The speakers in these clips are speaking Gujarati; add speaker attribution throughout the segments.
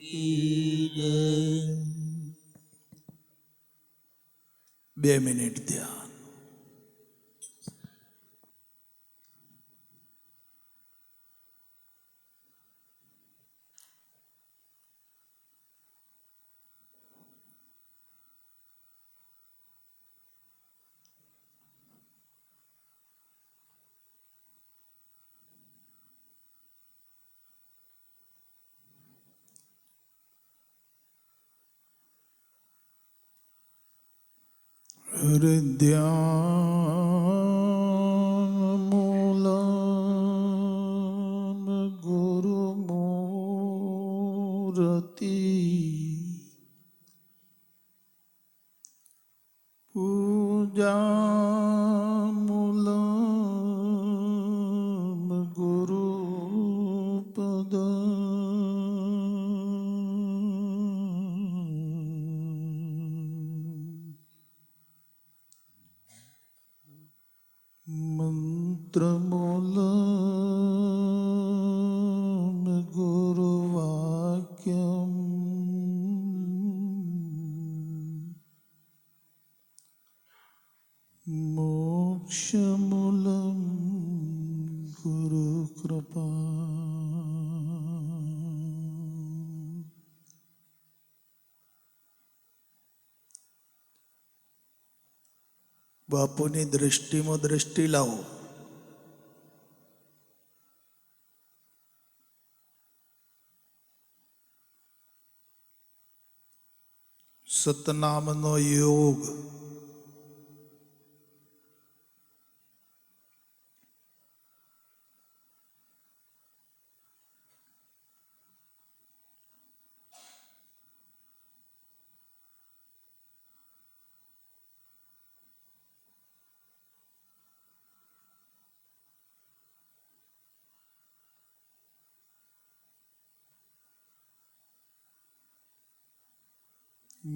Speaker 1: की जय। 2 મિનિટ ધ્યાન. હૃદયામૂલમ ગુરુમૂર્તિ પૂજામૂલમ ગુરુપદ મંત્રમૂલમ ગુરુવાક્યમ મોક્ષમૂલમ ગુરુકૃપા. બાપુની દૃષ્ટિમાં દૃષ્ટિ લાવો. સતનામનો યોગ.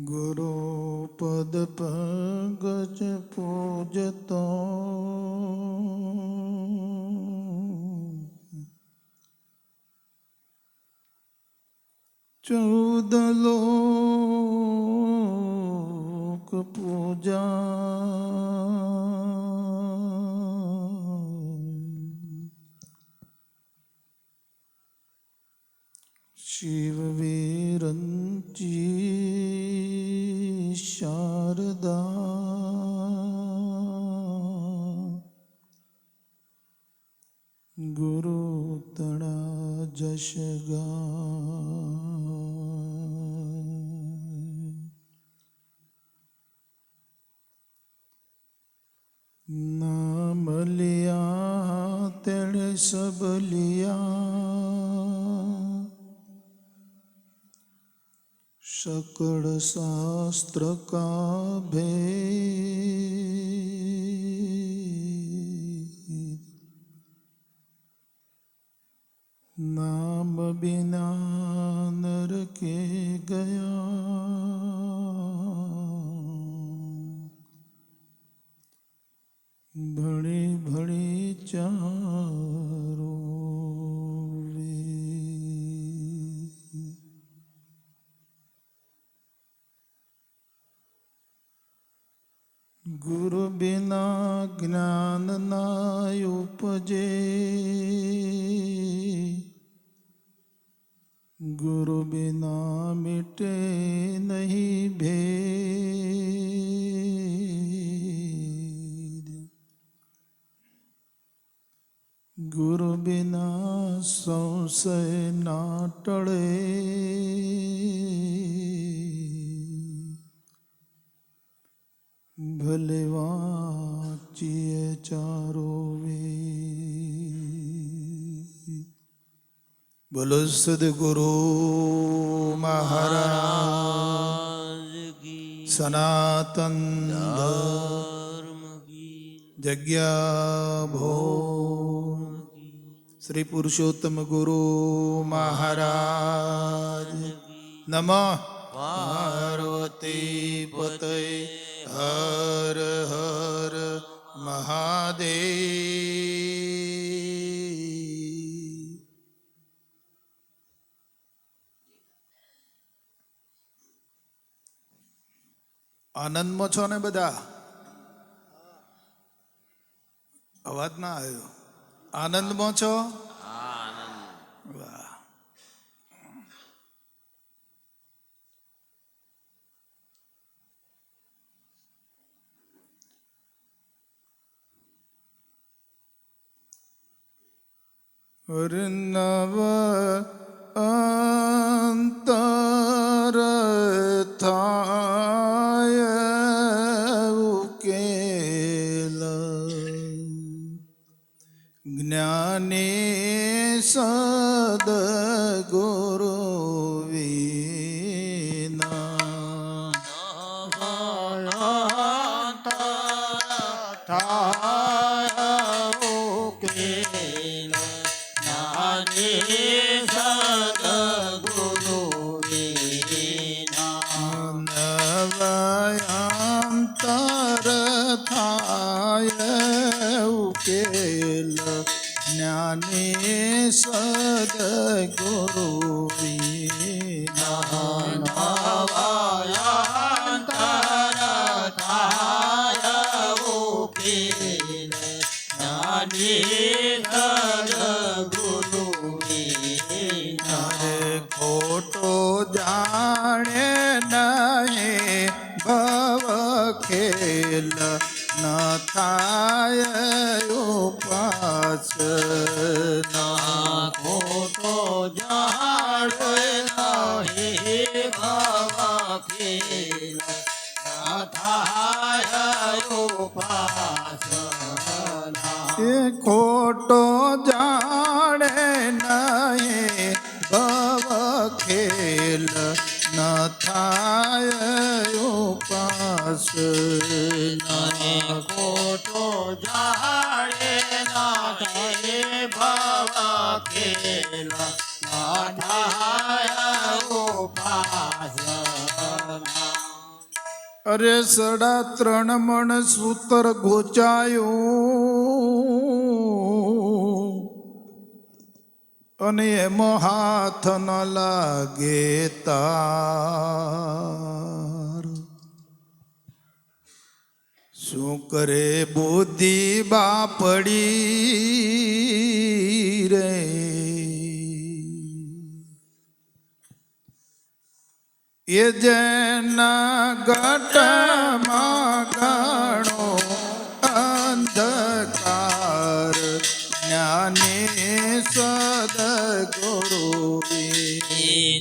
Speaker 1: ગુરુપદ પંકજ પૂજતો ચૌદ લોક પૂજા શિવ વિરંચી શારદા ગુરુ તણા જશ નામ લિયા તેણે સબ લિયા सकल शास्त्र का भेद नाम बिना नर के गया भणी भणी चारो गुरु बिना ज्ञान ना उपजे गुरु बिना मिटे नहीं भेद गुरु बिना संशय ना टळे भले वाचिए चारो वेद बोलो सद्गुरु महाराज की सनातन धर्म की जग्या भो श्री पुरुषोत्तम गुरु महाराज नमः पार्वती पते हर हर महादेव। આનંદમાં છો ને બધા? અવાજ ના આવ્યો. આનંદમાં છો? વાહ. નવ અંતર થાય ઉકેલ જ્ઞાની સદગુરુ વિના ઉકેલ જ્ઞાની સદગુરુ ખોટો જાણે નહીં ભવ ખેલ ન થાય ઉપાસ
Speaker 2: ખોટો જાણે નહીં ભવ ખેલ ન થાય ઉપાસના.
Speaker 1: એ ખોટો જાણે નહીં ભવ ખેલ ન થાય ઉપાસના.
Speaker 2: ખોટો જાણે ના થાય ભવ ખેલ ના થાય ઉપાસના.
Speaker 1: અરે 3.5 મણ સૂતર ગોચાયું અને એમાં હાથ ન લાગે તાર. શું કરે બુદ્ધિ બાપડી રે? એ જેના ગટમાં ગણો અંધકાર જ્ઞાની સદગુરુ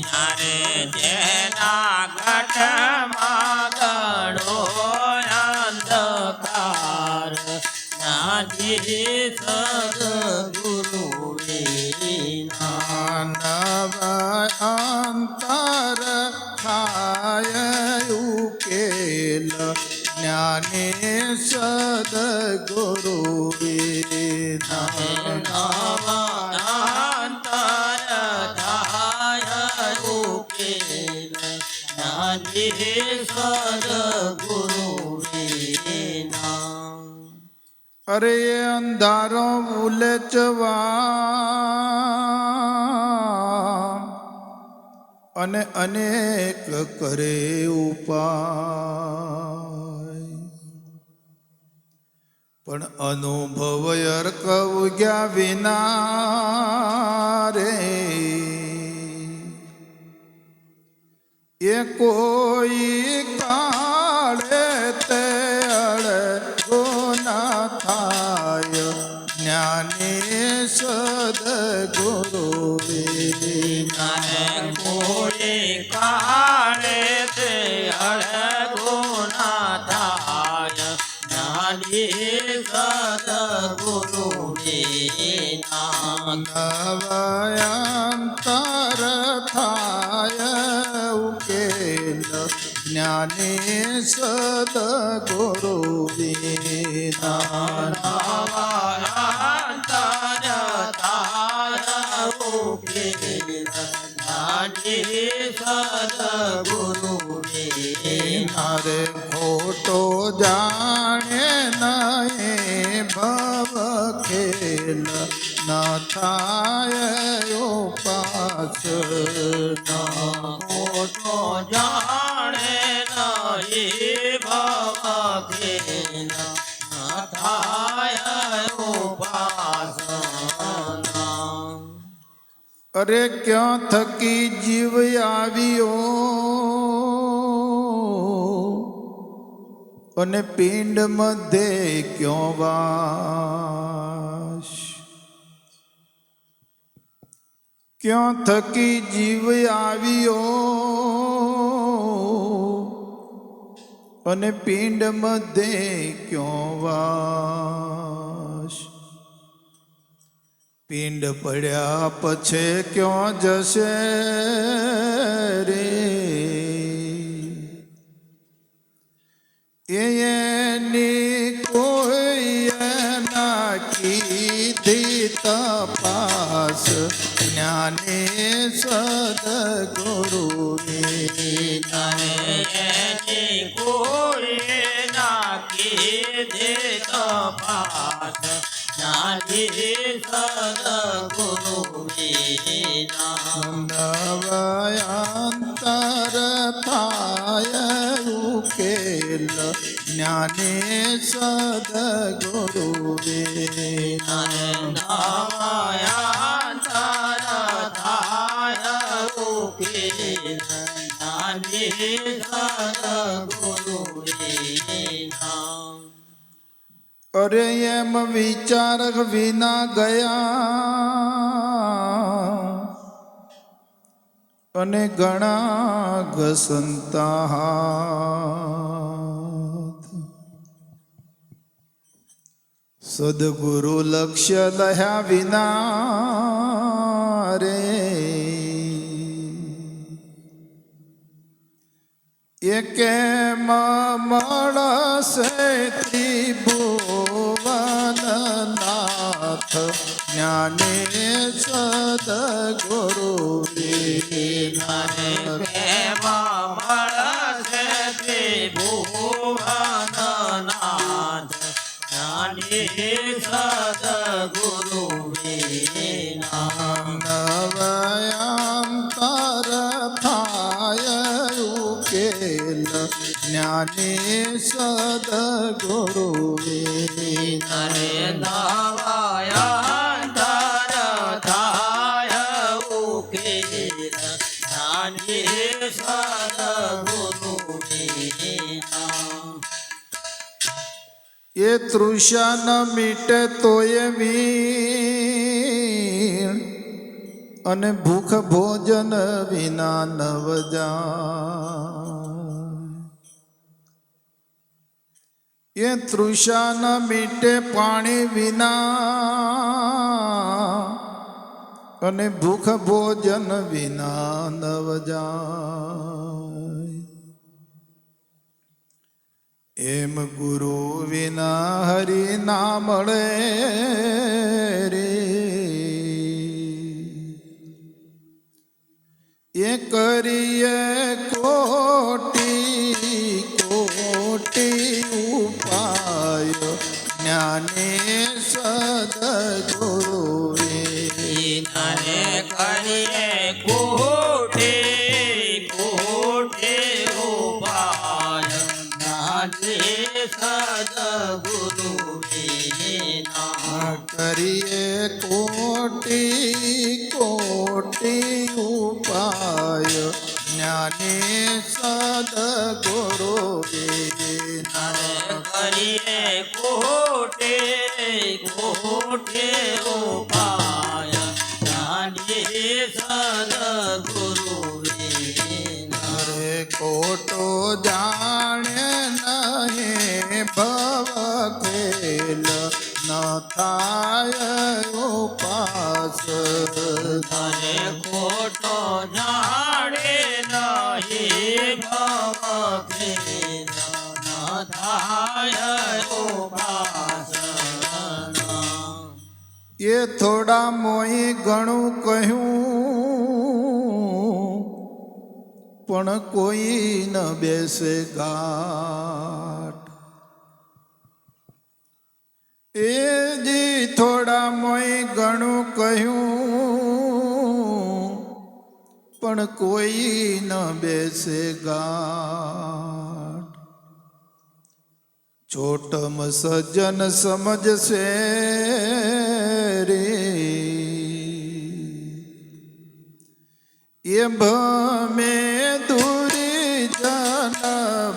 Speaker 2: નારે જેના ઘટમાં ગણો અંધકાર જ્ઞાની સદગુરુ
Speaker 1: નવ અંતર થાય ઉકેલ જ્ઞાની સદગુરુ
Speaker 2: અંતર થાય ઉકેલ જ્ઞાની સદગુરુ.
Speaker 1: અરે અંધારો ઉલેચવા અને અનેક કરે ઉપાય પણ અનુભવ અર્ક ઉગ્યા વિના રે એ કોઈ કાળે તે અળગો ના થાય જ્ઞાની સદગુરુ
Speaker 2: કોઈ કાળે તે અળગો ના થાય જ્ઞાની સદગુરુ.
Speaker 1: નવયંતર થાય ઉકેલ જ્ઞાની સદગુરુ મારે ખોટો જાણે નહીં ભવ ખેલ ન ન થાય ઉપાસના
Speaker 2: ખોટો જાણે નહીં ભવખેલ ન થાય ઉપાસના
Speaker 1: અરે ક્યાં થકી જીવ આવ્યો અને પિંડ મધ્યે ક્યો વાસ ક્યાં થકી જીવ આવ્યો અને પિંડ મધ્યે ક્યો વાસ પિંડ પડ્યા પછી ક્યાં જશે રે એની કોઈ નાખી તપાસ જ્ઞાને સદગુરુની
Speaker 2: એની કોઈ નાખી દે તપાસ જ્ઞાની સદગુરુ વિના
Speaker 1: નવયાંતર થાય ઉકેલ જ્ઞાને સદગુરુ
Speaker 2: નવાયાંતર થાય ઉકેલ જ્ઞાની સદગુરુ વિના
Speaker 1: અરે એમ વિચાર વિના ગયા અને ઘણા ઘસંતા હાથ સદગુરુ લક્ષ્ય લહ્યા વિના રે એ કેમ મળશે ત્રિભુવનનાથ જ્ઞાને સદગુરુ
Speaker 2: મળશે ત્રિભુવનનાથ જ્ઞાની સદગુરુ વિના
Speaker 1: નવયાંતર થાય ઉકેલ જ્ઞાને સદગુરુ
Speaker 2: નવાયાંતર થાય ઉકેલ જ્ઞાની સદગુરુ વિના
Speaker 1: એ તૃષા ન મીટે તોય વીણ અને ભૂખ ભોજન વિના નવ જાય એ તૃષા ન મીટે પાણી વિના અને ભૂખ ભોજન વિના નવ જાય એમ ગુરુ વિના હરિ ના મળે રે એ કરીએ કોટી કોટી ઉપાય જ્ઞાને સદગુરુ
Speaker 2: કરીએ કોટી કોટી ઉપાય જ્ઞાની સદગુરુ વિના
Speaker 1: કરીએ કોટી કોટી ઉપાય જ્ઞાને સદગુરુ
Speaker 2: કરીએ કોટી કોટી ઉપાય જ્ઞાની સદગુરુ વિના
Speaker 1: કોટો જાણે નહીં ભવ ખેલ ન થાય ઉપાસ
Speaker 2: ખોટો જાણે નહીં ભવ ન થાય ઉપાસના
Speaker 1: એ થોડા મોઈ ઘણું કહ્યું પણ કોઈ ન બેસે ગાટ એ જી થોડા મોય ઘણું કહ્યું, પણ કોઈ ન બેસે ગાંઠ. છોટમ સજ્જન સમજશે રે, એ ભમે દૂરી જન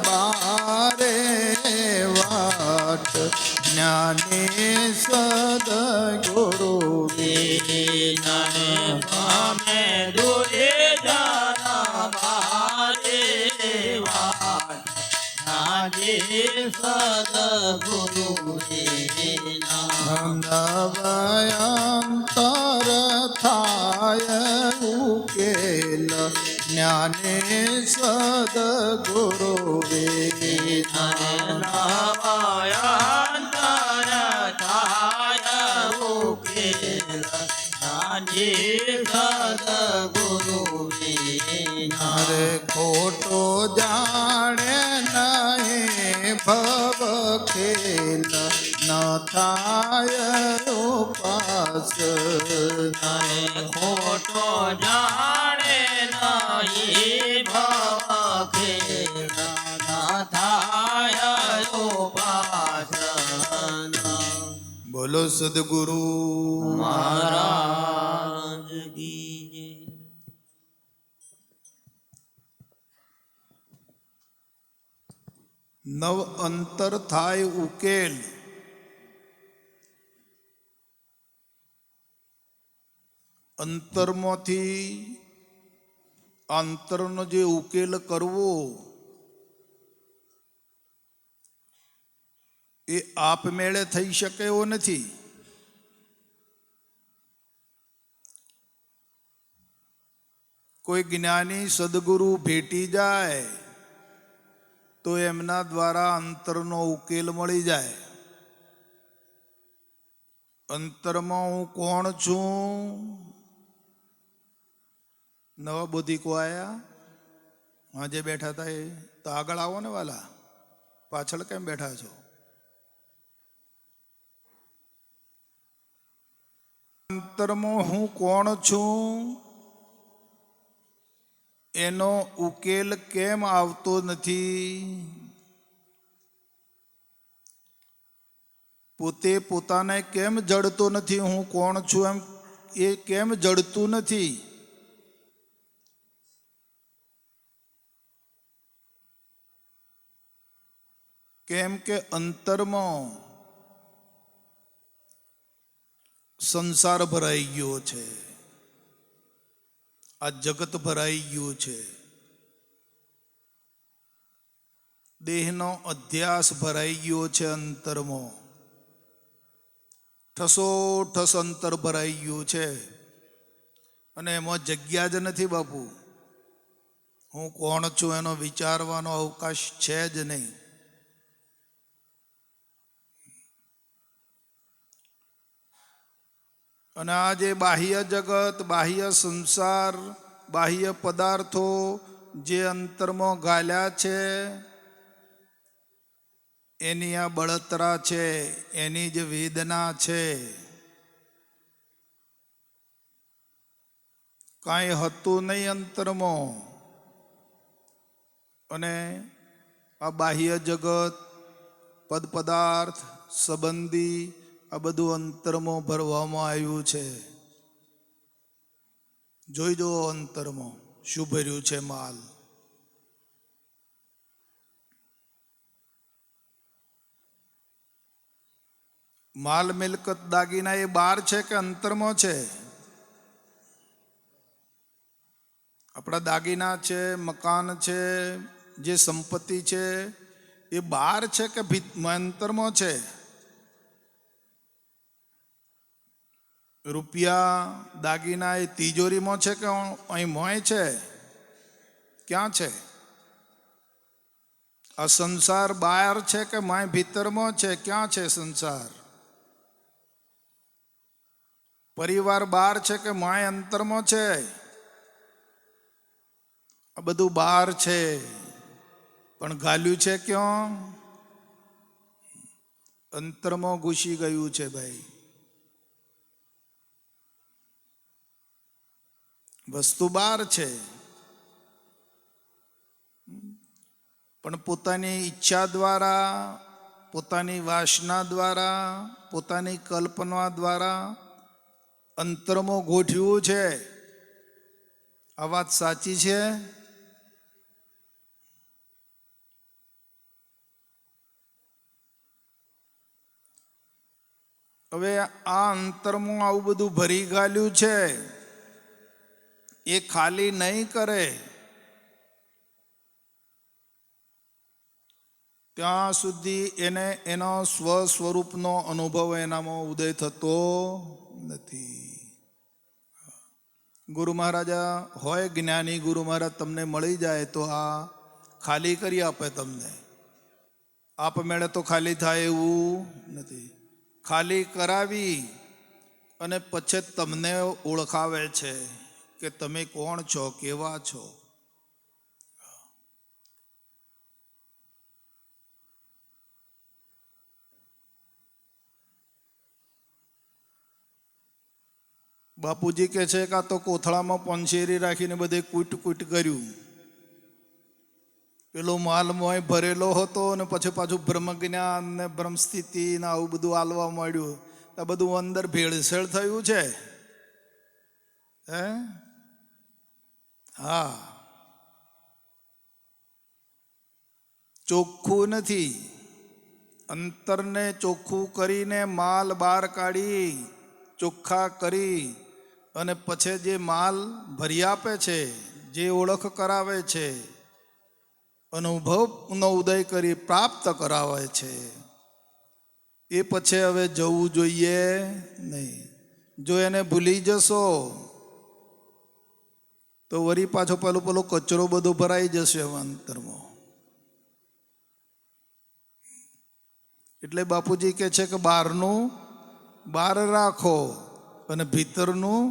Speaker 1: બારે વાટ. જ્ઞાની સદગુરુ
Speaker 2: અમે દુરે જાના મારે વાટ. નાજે સદગુરુ
Speaker 1: નવયંતર થાય ઉકેલ. જ્ઞાને સદગુરુ અરે ખોટો જાણે નહીં ભવ ખેલ. ન થાય ઉપાસ
Speaker 2: ખોટો જાણે નહીં ભવ ખેલ. ન થાય ઉપાસન.
Speaker 1: બોલો સદગુરુ
Speaker 2: મહારાજ કી જય.
Speaker 1: નવ અંતર થાય ઉકેલ. અંતરમાંથી આંતરનો જે ઉકેલ કરવો એ આપમેળે થઈ શકે એવો નથી. કોઈ જ્ઞાની સદગુરુ ભેટી જાય તો એમના દ્વારા અંતરનો ઉકેલ મળી જાય. અંતરમાં હું કોણ છું? નવા બુદ્ધિકો આયા, હા જે બેઠા હતા એ તો આગળ આવો ને વાલા, પાછળ કેમ બેઠા છો? અંતરમાં હું કોણ છું એનો ઉકેલ કેમ આવતો નથી? પોતે પોતાને કેમ જડતો નથી? હું કોણ છું એમ એ કેમ જડતું નથી? કેમ કે અંતરમાં સંસાર ભરાઈ ગયો છે, આ જગત ભરાઈ ગયું છે, દેહનો અધ્યાસ ભરાઈ ગયો છે અંતરમાં. ઠસોઠસ અંતર ભરાઈ ગયું છે અને એમાં જગ્યા જ નથી બાપુ. હું કોણ છું એનો વિચારવાનો અવકાશ છે જ નહીં. અને આ જે બાહ્ય જગત, બાહ્ય સંસાર, બાહ્ય પદાર્થો જે અંતરમાં ગાલ્યા છે એની આ બળતરા છે, એની જે વેદના છે. કાંઈ હતું નહીં અંતરમાં અને આ બાહ્ય જગત, પદ પદાર્થ, સંબંધી આ બધું અંતરમાં ભરવામાં આવ્યું છે. જોઈ દો અંતરમાં શું ભર્યું છે માલ. માલ મિલકત દાગીના એ બહાર છે કે અંતરમાં છે? આપણા દાગીના છે, મકાન છે, જે સંપત્તિ છે એ બહાર છે કે અંતરમાં છે? રૂપિયા દાગીના એ તિજોરીમાં છે કે અહીં મોય છે? ક્યાં છે? આ સંસાર બહાર છે કે માય ભીતરમાં છે? ક્યાં છે સંસાર? પરિવાર બહાર છે કે માય અંતરમાં છે? આ બધું બહાર છે, પણ ગાલ્યું છે ક્યાં? અંતરમાં ઘૂસી ગયું છે ભાઈ. વસ્તુ બહાર છે, પણ પોતાની ઈચ્છા દ્વારા, પોતાની વાસના દ્વારા, પોતાની કલ્પના દ્વારા અંતરમાં ગોઠવ્યું છે. આ વાત સાચી છે? હવે આ અંતરમાં આવું બધું ભરી ગાલ્યું છે, એ ખાલી નહીં કરે ત્યાં સુધી એને એનો સ્વ સ્વરૂપનો અનુભવ એનામાં ઉદય થતો નથી. ગુરુ મહારાજા હોય જ્ઞાની ગુરુ મહારાજ તમને મળી જાય તો આ ખાલી કરી આપે. તમને આપમેળે તો ખાલી થાય એવું નથી. ખાલી કરાવી અને પછી તમને ઓળખાવે છે કે તમે કોણ છો, કેવા છો. બાપુજી કહે છે કે આ તો કોથળામાં પંચેરી રાખીને બધે કૂટ કૂટ કર્યું. પેલો માલમોય ભરેલો હતો અને પછી પાછું બ્રહ્મ જ્ઞાન ને બ્રહ્મ સ્થિતિ ને આવું બધું આલવા માંડ્યું. આ બધું અંદર ભેળસેળ થયું છે. હે? હા, ચોખ્ખું નથી. અંતરને ચોખ્ખું કરીને માલ બહાર કાઢી ચોખ્ખા કરી અને પછી જે માલ ભરી આપે છે, જે ઓળખ કરાવે છે, અનુભવનો ઉદય કરી પ્રાપ્ત કરાવે છે, એ પછી હવે જવું જોઈએ નહીં. જો એને ભૂલી જશો તો વળી પાછો પેલો કચરો બધો ભરાઈ જશે અંતરમાં. એટલે બાપુજી કહે છે કે બહારનું બહાર રાખો અને ભીતરનું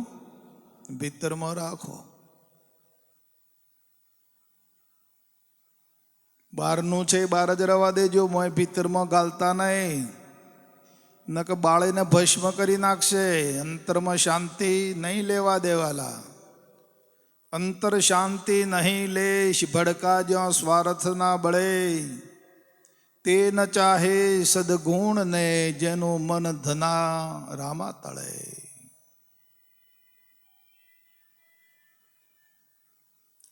Speaker 1: ભીતરમાં રાખો. બહારનું છે એ બહાર જ રહેવા દેજો, મોય ભીતરમાં ગાલતા નહીં, ન કે બાળીને ભસ્મ કરી નાખશે. અંતરમાં શાંતિ નહીં લેવા દેવાલા. અંતર શાંતિ નહીં લેશ, ભડકા જ્યાં સ્વાર્થ ના બળે. તે ન ચાહે સદગુણ ને, જેનું મન ધના રામા તળે.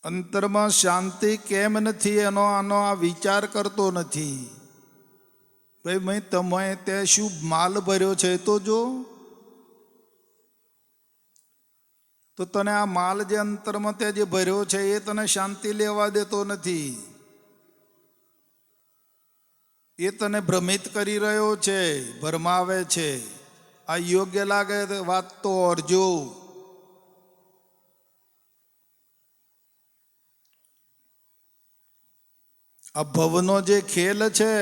Speaker 1: અંતરમાં શાંતિ કેમ નથી એનો આનો આ વિચાર કરતો નથી. ભાઈ તમે તે શું માલ ભર્યો છે તો જો. તો તને આ માલ જે અંતરમાં તે જે ભર્યો છે એ તને શાંતિ લેવા દેતો નથી. એ તને ભ્રમિત કરી રહ્યો છે, ભરમાવે છે. આ યોગ્ય લાગે વાત તો અરજો. આ ભવનો જે ખેલ છે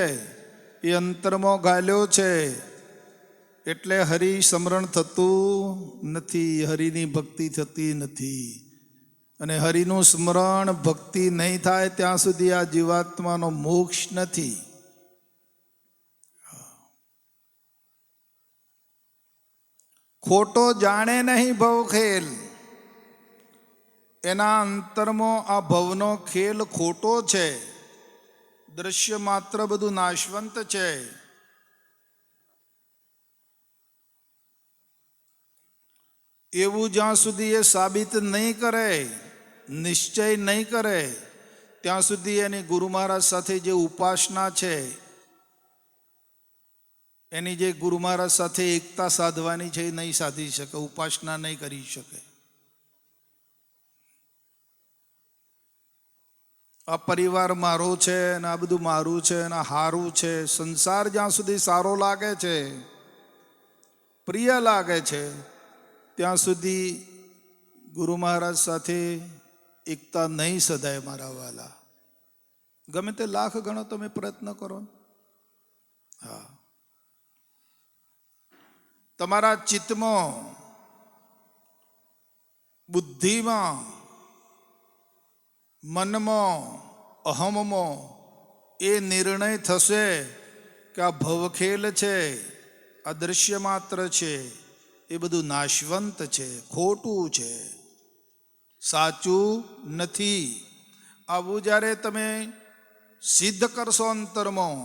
Speaker 1: એ અંતરમાં ગાલ્યો છે, એટલે હરિ સ્મરણ થતું નથી, હરિની ભક્તિ થતી નથી. અને હરિનું સ્મરણ ભક્તિ નહીં થાય ત્યાં સુધી આ જીવાત્માનો મોક્ષ નથી. ખોટો જાણે નહીં ભવ ખેલ. એના અંતરમાં આ ભવનો ખેલ ખોટો છે. દ્રશ્ય માત્ર બધું નાશવંત છે. એવું જ્યાં સુધી એ સાબિત નહીં કરે, નિશ્ચય નહીં કરે, ત્યાં સુધી એની ગુરુ મહારાજ સાથે જે ઉપાસના છે, એની જે ગુરુ મહારાજ સાથે એકતા સાધવાની છે એ નહીં સાધી શકે, ઉપાસના નહીં કરી શકે. આ પરિવાર મારો છે ને આ બધું મારું છે ને હારું છે. સંસાર જ્યાં સુધી સારો લાગે છે, પ્રિય લાગે છે, ત્યાં સુધી ગુરુ મહારાજ સાથે એકતા નહીં સધાય મારા વાલા. ગમે તે લાખ ગણો તમે પ્રયત્ન કરો. હા, તમારા ચિત્તમાં, બુદ્ધિમાં, મનમાં, અહમમાં એ નિર્ણય થશે કે આ ભવખેલ છે, આ દ્રશ્ય માત્ર છે, એ બધું નાશવંત છે, ખોટું છે, સાચું નથી. આવું જ્યારે તમે સિદ્ધ કરશો અંતરમાં,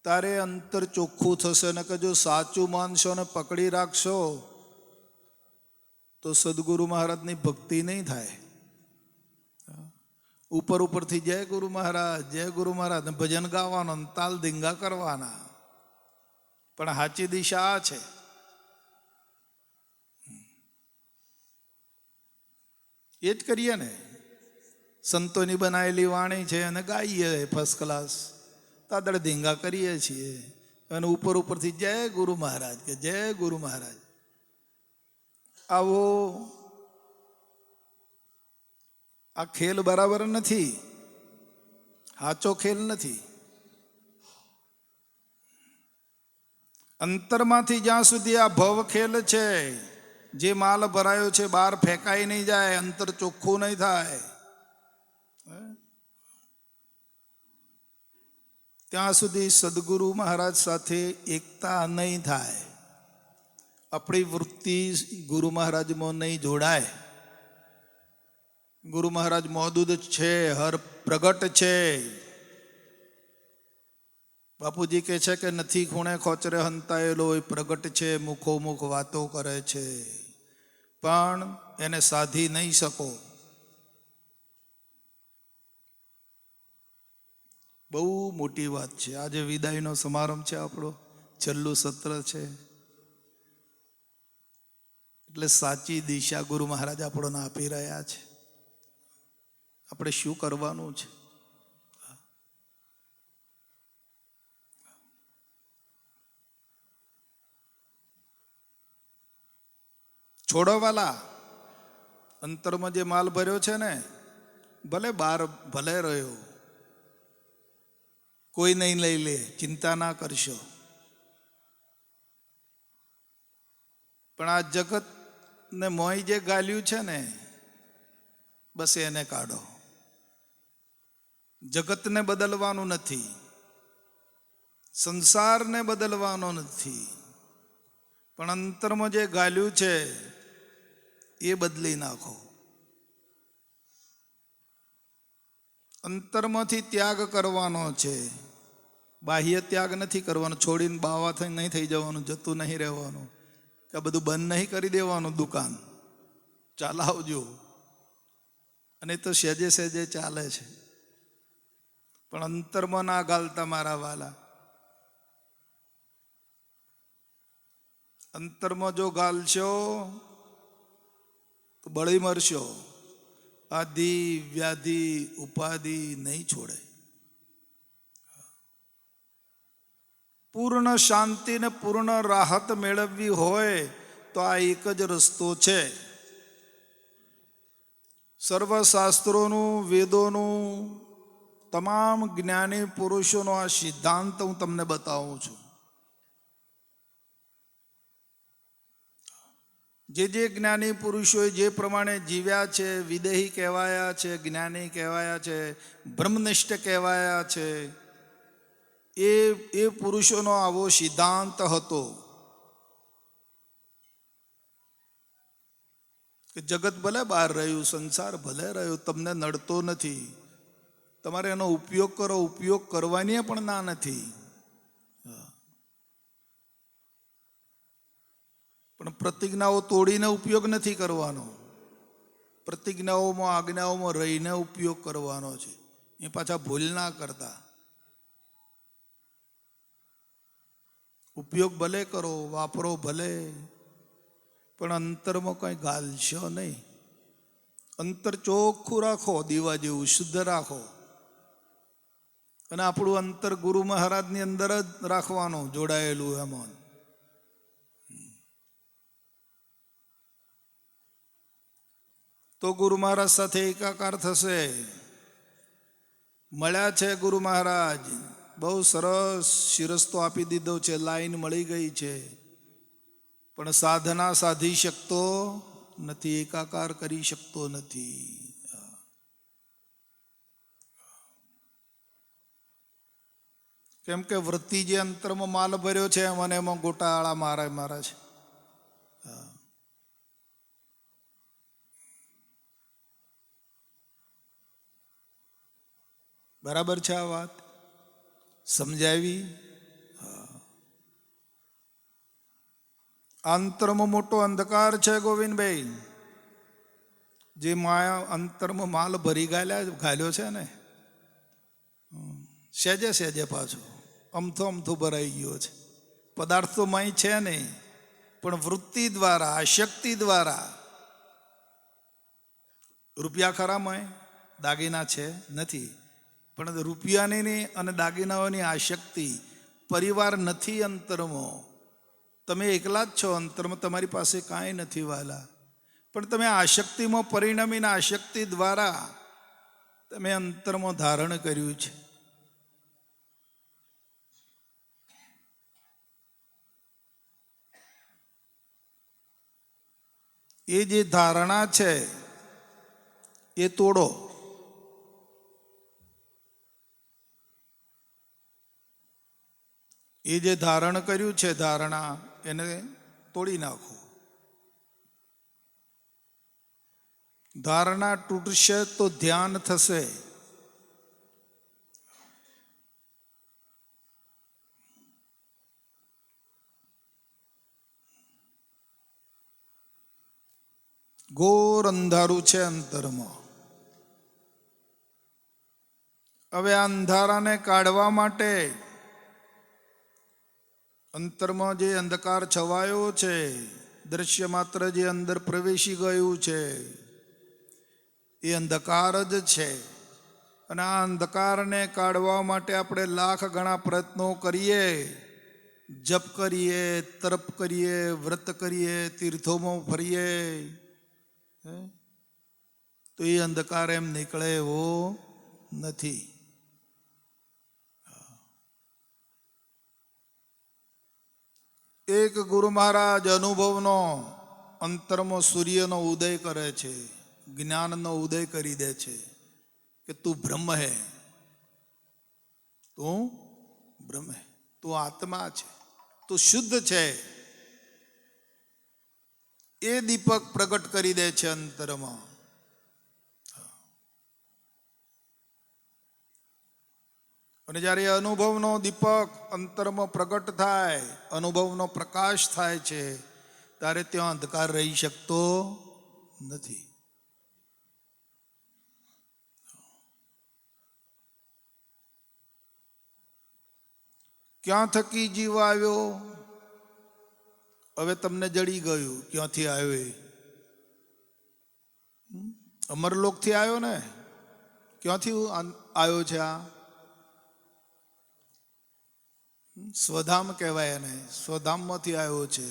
Speaker 1: તારે અંતર ચોખ્ખું થશે. ને કે જો સાચું માનશો ને પકડી રાખશો તો સદગુરુ મહારાજની ભક્તિ નહીં થાય. ઉપર ઉપરથી જય ગુરુ મહારાજ, જય ગુરુ મહારાજ ભજન ગાવાનો, તાલ ધીંગા કરવાના, પણ સાચી દિશા આ છે. એ જ કરીએ ને. સંતોની બનાવેલી વાણી છે અને ગાઈએ ફર્સ્ટ ક્લાસ, તાદળ ધીંગા કરીએ છીએ અને ઉપર ઉપરથી જય ગુરુ મહારાજ કે જય ગુરુ મહારાજ. આવો આ ખેલ બરાબર નથી, સાચો ખેલ નથી. અંતરમાંથી જ્યાં સુધી આ ભવ ખેલ છે, જે માલ ભરાયો છે બહાર ફેંકાઈ નહીં જાય, અંતર ચોખ્ખું નહીં થાય, ત્યાં સુધી સદગુરુ મહારાજ સાથે એકતા નહીં થાય. આપણી વૃત્તિ ગુરુ મહારાજમાં નહીં જોડાય. ગુરુ મહારાજ મોદૂદ છે, હર પ્રગટ છે. બાપુજી કહે છે કે નથી ખૂણે ખોચરે હંતાયેલો એ પ્રગટ છે, મુખો મુખ વાતો કરે છે, પણ એને સાધી નહીં શકો. બહુ મોટી વાત છે. આજે વિદાયનો સમારંભ છે, આપણો છેલ્લું સત્ર છે. એટલે સાચી દિશા ગુરુ મહારાજ આપણને આપી રહ્યા છે. આપણે શું કરવાનું છે? છોડો વાલા, અંતરમાં જે માલ ભર્યો છે ને, ભલે બહાર ભલે રહ્યો, કોઈ નહીં લઈ લે, ચિંતા ના કરશો. પણ આ જગત ને મોય જે ગાલ્યું છે ને, બસ એને કાઢો. જગતને બદલવાનું નથી, સંસારને બદલવાનો નથી, પણ અંતરમાં જે ગાલ્યું છે એ બદલી નાખો. અંતરમાંથી ત્યાગ કરવાનો છે, બાહ્ય ત્યાગ નથી કરવાનો. છોડીને બાવા થઈ નહીં થઈ જવાનું, જતું નહીં રહેવાનું, કે બધું બંધ નહીં કરી દેવાનું, દુકાન ચલાવજો. અને તો સહેજે સહેજે ચાલે છે, પણ અંતરમાં ના ગાલતા મારા વાલા. અંતરમાં જો ગાલશો તો બળી મરશો. આદિ વ્યાધિ ઉપાધિ નહીં છોડે. પૂર્ણ શાંતિ ને પૂર્ણ રાહત મેળવવી હોય તો આ એક જ રસ્તો છે. સર્વશાસ્ત્રોનું, વેદોનું, તમામ જ્ઞાની પુરુષોનો આ સિદ્ધાંત હું તમને બતાવું છું. જે જે જ્ઞાની પુરુષોએ જે પ્રમાણે જીવ્યા છે, વિદેહી કહેવાયા છે, જ્ઞાની કહેવાયા છે, બ્રહ્મનિષ્ઠ કહેવાયા છે, એ પુરુષોનો આવો સિદ્ધાંત હતો કે જગત ભલે બહાર રહ્યું, સંસાર ભલે રહ્યો, તમને નડતો નથી, તમારે એનો ઉપયોગ કરો. ઉપયોગ કરવાની પણ ના નથી, પણ પ્રતિજ્ઞાઓ તોડીને ઉપયોગ નથી કરવાનો. પ્રતિજ્ઞાઓમાં, આજ્ઞાઓમાં રહીને ઉપયોગ કરવાનો છે. એ પાછા ભૂલ ના કરતા. ઉપયોગ ભલે કરો, વાપરો ભલે, પણ અંતરમાં કંઈ ગાલશો નહીં. અંતર ચોખ્ખું રાખો, દીવા જેવું શુદ્ધ રાખો. અને આપણું અંતર ગુરુ મહારાજની અંદર જ રાખવાનું, જોડાયેલું એમાં. તો ગુરુ મહારાજ સાથે એકાકાર થશે. મળ્યા છે ગુરુ મહારાજ, બહુ સરસ શિરસ્તો આપી દીધો છે, લાઈન મળી ગઈ છે, પણ સાધના સાધી શકતો નથી, એકાકાર કરી શકતો નથી. કેમ કે વૃત્તિ જે અંતરમાં માલ ભર્યો છે મને એમાં ગોટાળા મારે છે. બરાબર છે આ વાત સમજાવી? અંતરમાં મોટો અંધકાર છે ગોવિંદભાઈ. જે માયા અંતરમાં માલ ભરી ઘાલ્યો છે ને, સહેજે સહેજે પાછો અમથો ભરાઈ ગયો છે. પદાર્થ તો માય છે નહીં, પણ વૃત્તિ દ્વારા, આશક્તિ દ્વારા. રૂપિયા ખરામાં દાગીના છે નથી, પણ રૂપિયાની અને દાગીનાઓની આશક્તિ. પરિવાર નથી અંતરમાં, તમે એકલા જ છો અંતરમાં, તમારી પાસે કાંઈ નથી વાલા, પણ તમે આશક્તિમાં પરિણમીને આશક્તિ દ્વારા તમે અંતરમાં ધારણ કર્યું છે. એ જે ધારણા છે એ તોડો. એ જે ધારણ કર્યું છે ધારણા, એને તોડી નાખો. ધારણા તૂટશે તો ધ્યાન થશે. ઘોર અંધારું છે અંતરમાં. હવે આ અંધારાને કાઢવા માટે અંતરમાં જે અંધકાર છવાયો છે, દ્રશ્ય માત્ર જે અંદર પ્રવેશી ગયું છે એ અંધકાર જ છે. અને આ અંધકારને કાઢવા માટે આપણે લાખ ગણા પ્રયત્નો કરીએ, જપ કરીએ, તપ કરીએ, વ્રત કરીએ, તીર્થોમાં ફરીએ, તો એ અંધકાર એમ નીકળે એવો નથી. એક ગુરુ મહારાજ અનુભવનો અંતરમાં સૂર્યનો ઉદય કરે છે, જ્ઞાનનો ઉદય કરી દે છે કે તું બ્રહ્મ હે, તું બ્રહ્મ હે, તું આત્મા છે, તું શુદ્ધ છે. એ દીપક પ્રગટ કરી દે છે અંતરમાં. અને જ્યારે અનુભવનો દીપક અંતરમાં પ્રગટ થાય, અનુભવનો પ્રકાશ થાય છે, ત્યારે ત્યાં અંધકાર રહી શકતો નથી. ક્યાં થકી જીવ આવ્યો? હવે તમને જડી ગયું ક્યાંથી આવ્યો એ. અમરલોકથી આવ્યો ને? ક્યાંથી આવ્યો છે આ? સ્વધામ કહેવાય એને, સ્વધામમાંથી આવ્યો છે.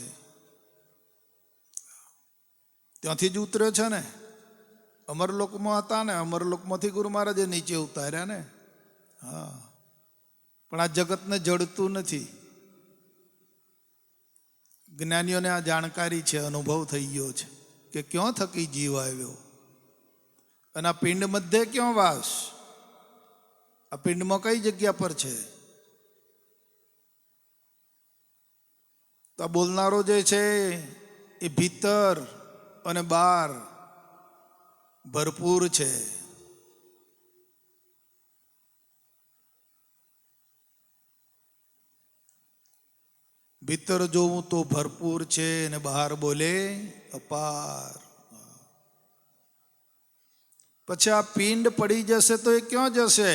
Speaker 1: ત્યાંથી જ ઉતર્યો છે ને. અમરલોકમાં હતા ને, અમરલોકમાંથી ગુરુ મહારાજે નીચે ઉતાર્યા ને. હા, પણ આ જગતને જડતું નથી. જ્ઞાનીઓને આ જાણકારી છે, અનુભવ થઈ ગયો છે કે ક્યાં થકી જીવ આવ્યો અને આ પિંડ મધ્ય ક્યાં વાસ? આ પિંડમાં કઈ જગ્યા પર છે? તો આ બોલનારો જે છે એ ભીતર અને બહાર ભરપૂર છે. ભીતર જોવું તો ભરપૂર છે અને બહાર બોલે અપાર. પછી આ પિંડ પડી જશે તો એ ક્યાં જશે?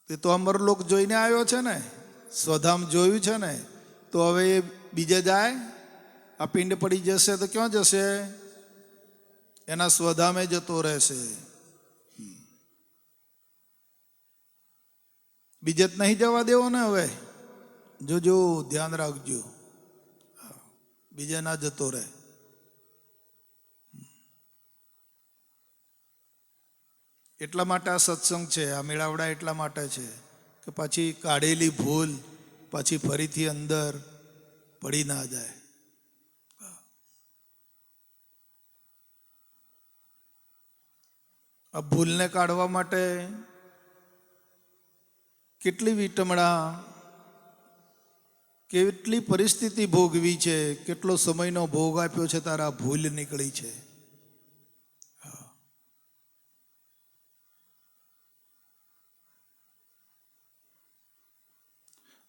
Speaker 1: તે તો અમરલોક જોઈને આવ્યો છે ને, સ્વધામ જોયું છે ને, તો હવે એ બીજે જાય? આ પિંડ પડી જશે તો ક્યાં જશે? એના સ્વધામે જતો રહેશે. બીજે જ નહીં જવા દેવો ને. હવે જોજો, ધ્યાન રાખજો, બીજે ના જતો રહે. એટલા માટે આ સત્સંગ છે, આ મેળાવડા એટલા માટે છે કે પછી કાઢેલી ભૂલ પાછી ફરીથી અંદર પડી ના જાય. આ ભૂલને કાઢવા માટે કેટલી વિટમણા, કેટલી પરિસ્થિતિ ભોગવી છે, કેટલો સમયનો ભોગ આપ્યો છે, તારા ભૂલ નીકળી છે.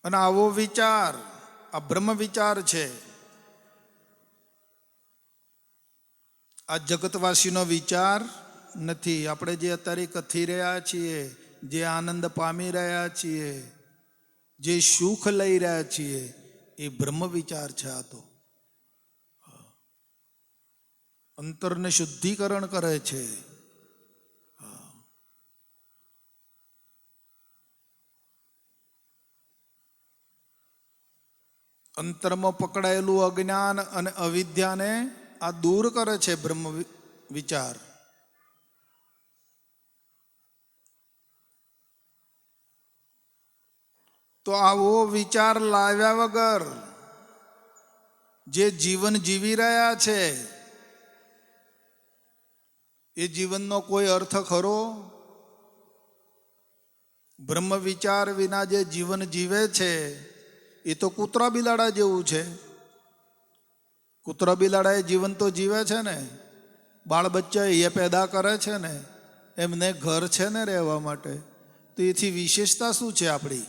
Speaker 1: અને આવો વિચાર આ બ્રહ્મ વિચાર છે. આ જગતવાસીનો વિચાર નથી. આપણે જે અત્યારે કથી રહ્યા છીએ, જે આનંદ પામી રહ્યા છીએ, જે સુખ લઈ રહ્યા છીએ, એ બ્રહ્મ વિચાર છે. આ તો અંતરને શુદ્ધિકરણ કરે છે. અંતરમાં પકડાયેલું અજ્ઞાન અને અવિદ્યાને આ દૂર કરે છે બ્રહ્મ વિચાર. તો આવો વિચાર લાવ્યા વગર જે જીવન જીવી રહ્યા છે, એ જીવનનો કોઈ અર્થ ખરો? બ્રહ્મ વિચાર વિના જે જીવન જીવે છે, એ તો કૂતરા બિલાડા જેવું છે. કૂતરા બિલાડા એ જીવન તો જીવે છે ને, બાળ બચ્ચા એ પેદા કરે છે ને, એમને ઘર છે ને રહેવા માટે. તો એથી વિશેષતા શું છે આપણી?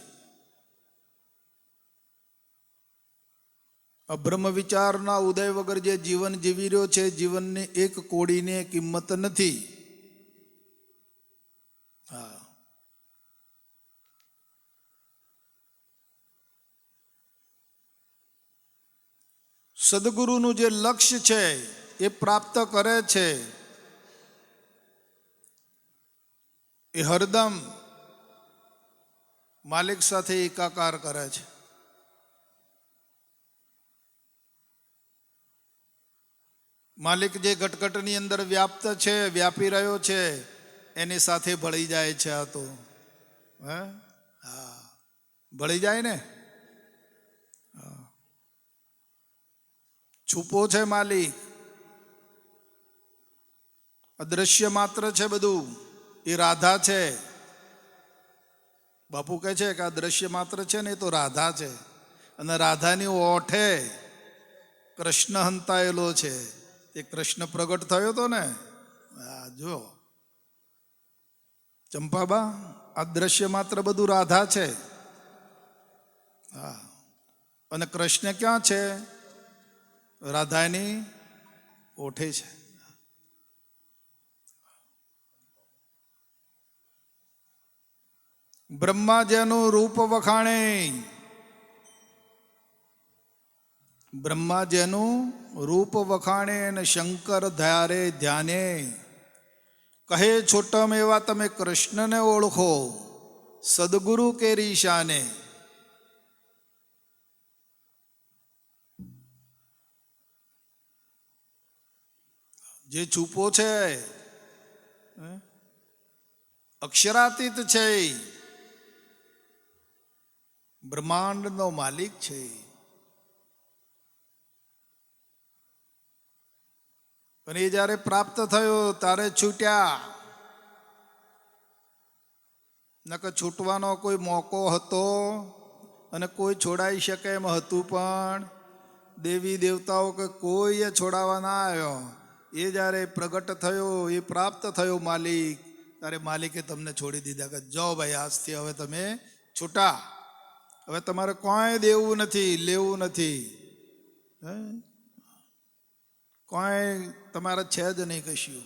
Speaker 1: અબ્રહ્મ વિચારના ઉદય વગર જે જીવન જીવી રહ્યો છે, જીવનની એક કોડીની કિંમત નથી. હા, સદગુરુનું જે લક્ષ્ય છે એ પ્રાપ્ત કરે છે, એ હરદમ માલિક સાથે એકાકાર કરે છે. માલિક જે ઘટઘટની અંદર વ્યાપ્ત છે, વ્યાપી રહ્યો છે, એની સાથે ભળી જાય છે. આ તો હા, ભળી જાય ને. છુપો છે માલિક, અદ્રશ્ય માત્ર છે બધું. એ રાધા છે. બાપુ કહે છે કે આ દ્રશ્ય માત્ર છે ને, એ તો રાધા છે. અને રાધાની ઓઠે કૃષ્ણ હંતાયેલો છે. એ કૃષ્ણ પ્રગટ થયો હતો ને. જો ચંપાબા, આ દ્રશ્ય માત્ર બધું રાધા છે. હા, અને કૃષ્ણ ક્યાં છે? રાધાની ઓઠે છે. બ્રહ્મા જેનું રૂપ વખાણે, બ્રહ્મા જેનું રૂપ વખાણે અને શંકર ધારે ધ્યાને, કહે છોટમ એવા તમે કૃષ્ણને ઓળખો, સદગુરુ કેરી શાને. જે છુપો છે, અક્ષરાતીત છે, બ્રહ્માંડનો માલિક છે. અને એ જ્યારે પ્રાપ્ત થયો ત્યારે છૂટ્યા. નકર છૂટવાનો કોઈ મોકો હતો અને કોઈ છોડાઈ શકે એમ હતું, પણ દેવી દેવતાઓ કે કોઈએ છોડાવવા ના આવ્યો. એ જ્યારે પ્રગટ થયો, એ પ્રાપ્ત થયો માલિક, ત્યારે માલિકે તમને છોડી દીધા કે જાઓ ભાઈ, આજથી હવે તમે છૂટા. હવે તમારે કોઈ દેવું નથી, લેવું નથી. કોઈ તમારે છે જ નહીં કશું.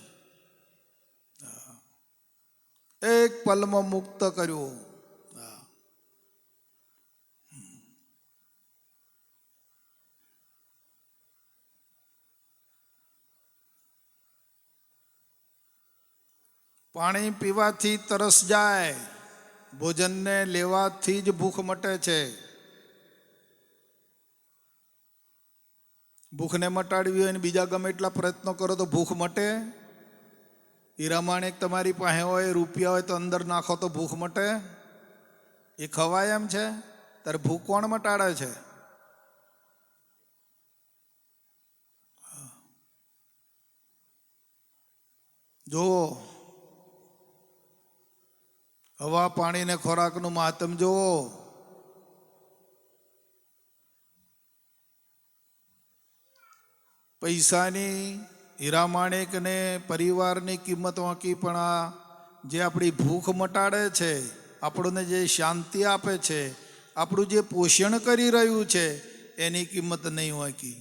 Speaker 1: એક પલમાં મુક્ત કર્યો. પાણી પીવાથી તરસ જાય, ભોજનને લેવાથી જ ભૂખ મટે છે. ભૂખને મટાડવી હોય ને બીજા ગમે એટલા પ્રયત્નો કરો તો ભૂખ મટે? હીરામાણિક તમારી પાસે હોય, રૂપિયા હોય તો અંદર નાખો તો ભૂખ મટે? એ ખવાય એમ છે? ત્યારે ભૂખ કોણ મટાડે છે? જો હવા પાણી ને ખોરાકનું મહાત્મ જુઓ. પૈસાની હીરા માણેક ને પરિવારની કિંમત વાંકી પણ આ જે આપણી ભૂખ મટાડે છે, આપણને જે શાંતિ આપે છે, આપણું જે પોષણ કરી રહ્યું છે, એની કિંમત નહીં વાંકી.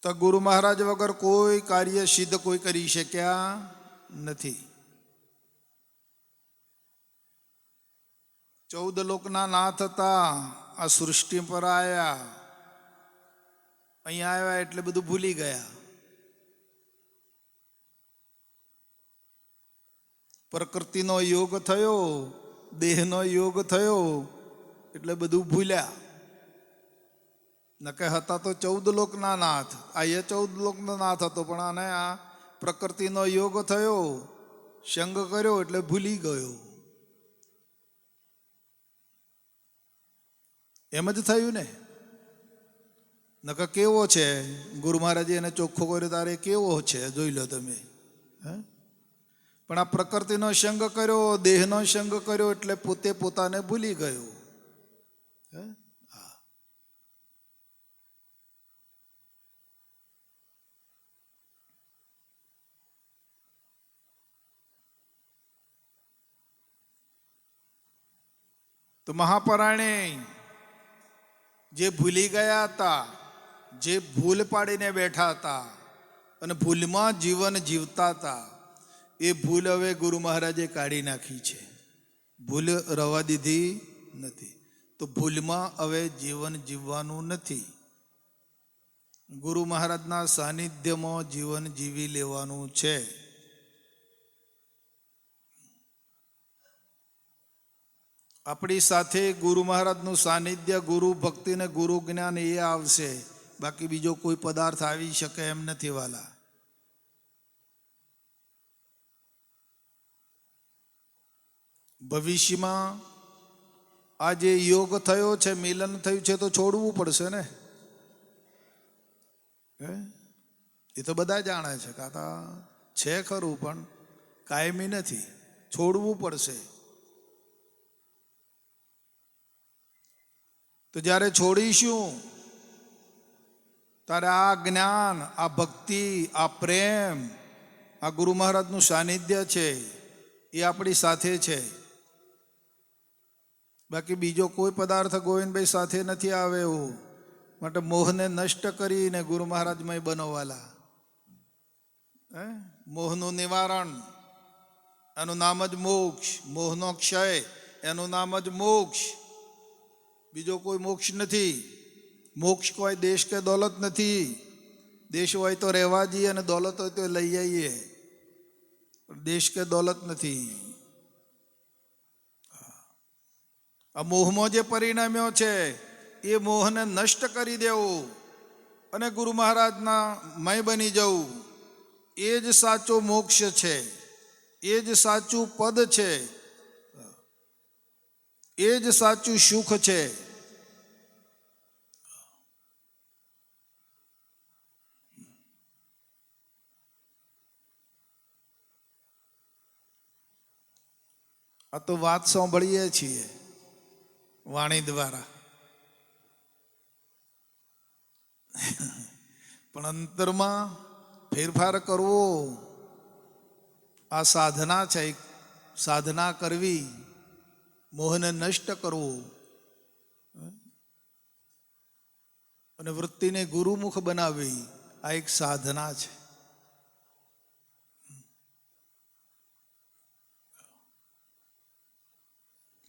Speaker 1: તો ગુરુ મહારાજ વગર કોઈ કાર્ય સિદ્ધ કોઈ કરી શક્યા નથી. 14 લોકના નાથ હતા, આ સૃષ્ટિ પર આવ્યા. અહીંયા આવ્યા એટલે બધું ભૂલી ગયા. પ્રકૃતિનો યોગ થયો, દેહનો યોગ થયો એટલે બધું ભૂલ્યા. નકે હતા તો 14 લોકના નાથ. આ એ 14 લોકનો નાથ હતો, પણ આને આ પ્રકૃતિનો યોગ થયો, સંગ કર્યો એટલે ભૂલી ગયો. એમ જ થયું ને. નકે કેવો છે ગુરુ મહારાજે એને ચોખ્ખો કર્યો, તારે કેવો છે જોઈ લો તમે. પણ આ પ્રકૃતિનો સંગ કર્યો, દેહનો સંગ કર્યો એટલે પોતે પોતાને ભૂલી ગયો. તો મહાપરાણે જે ભૂલી ગયા હતા, જે ભૂલ પાડીને બેઠા હતા અને ભૂલમાં જીવન જીવતા હતા, એ ભૂલ હવે ગુરુ મહારાજે કાઢી નાખી છે. ભૂલ રવા દીધી નથી. તો ભૂલમાં હવે જીવન જીવવાનું નથી. ગુરુ મહારાજના સાનિધ્યમાં જીવન જીવી લેવાનું છે. આપણી સાથે ગુરુ મહારાજનું સાનિધ્ય, ગુરુ ભક્તિ ને ગુરુ જ્ઞાન એ આવશે. બાકી બીજો કોઈ પદાર્થ આવી શકે એમ નથી વાલા. ભવિષ્યમાં આ જે યોગ થયો છે, મિલન થયું છે, તો છોડવું પડશે ને. એ તો બધા જાણે છે, કાકા છે ખરું, પણ કાયમી નથી. છોડવું પડશે. તો જ્યારે છોડીશું ત્યારે આ જ્ઞાન, આ ભક્તિ, આ પ્રેમ, આ ગુરુ મહારાજનું સાનિધ્ય છે, એ આપણી સાથે છે. બાકી બીજો કોઈ પદાર્થ ગોવિંદભાઈ સાથે નથી આવે એવું. માટે મોહને નષ્ટ કરીને ગુરુ મહારાજમય બનવાલા. મોહનું નિવારણ એનું નામ જ મોક્ષ. મોહનો ક્ષય એનું નામ જ મોક્ષ. બીજો કોઈ મોક્ષ નથી. મોક્ષ કોઈ દેશ કે દોલત નથી. દેશ હોય તો રહેવા જઈએ અને દોલત હોય તો લઈ આવીએ. દેશ કે દોલત નથી. આ મોહમાં જે પરિણમ્યો છે એ મોહને નષ્ટ કરી દેવું અને ગુરુ મહારાજના મય બની જવું, એ જ સાચો મોક્ષ છે. એ જ સાચું પદ છે. એ જ સાચું સુખ છે. આ તો વાત સાંભળીએ છીએ વાણી દ્વારા, પણ અંતરમાં ફેરફાર કરવો આ સાધના છે. સાધના કરવી, મોહને નષ્ટ કરવો અને વૃત્તિને ગુરુમુખ બનાવવી, આ એક સાધના છે.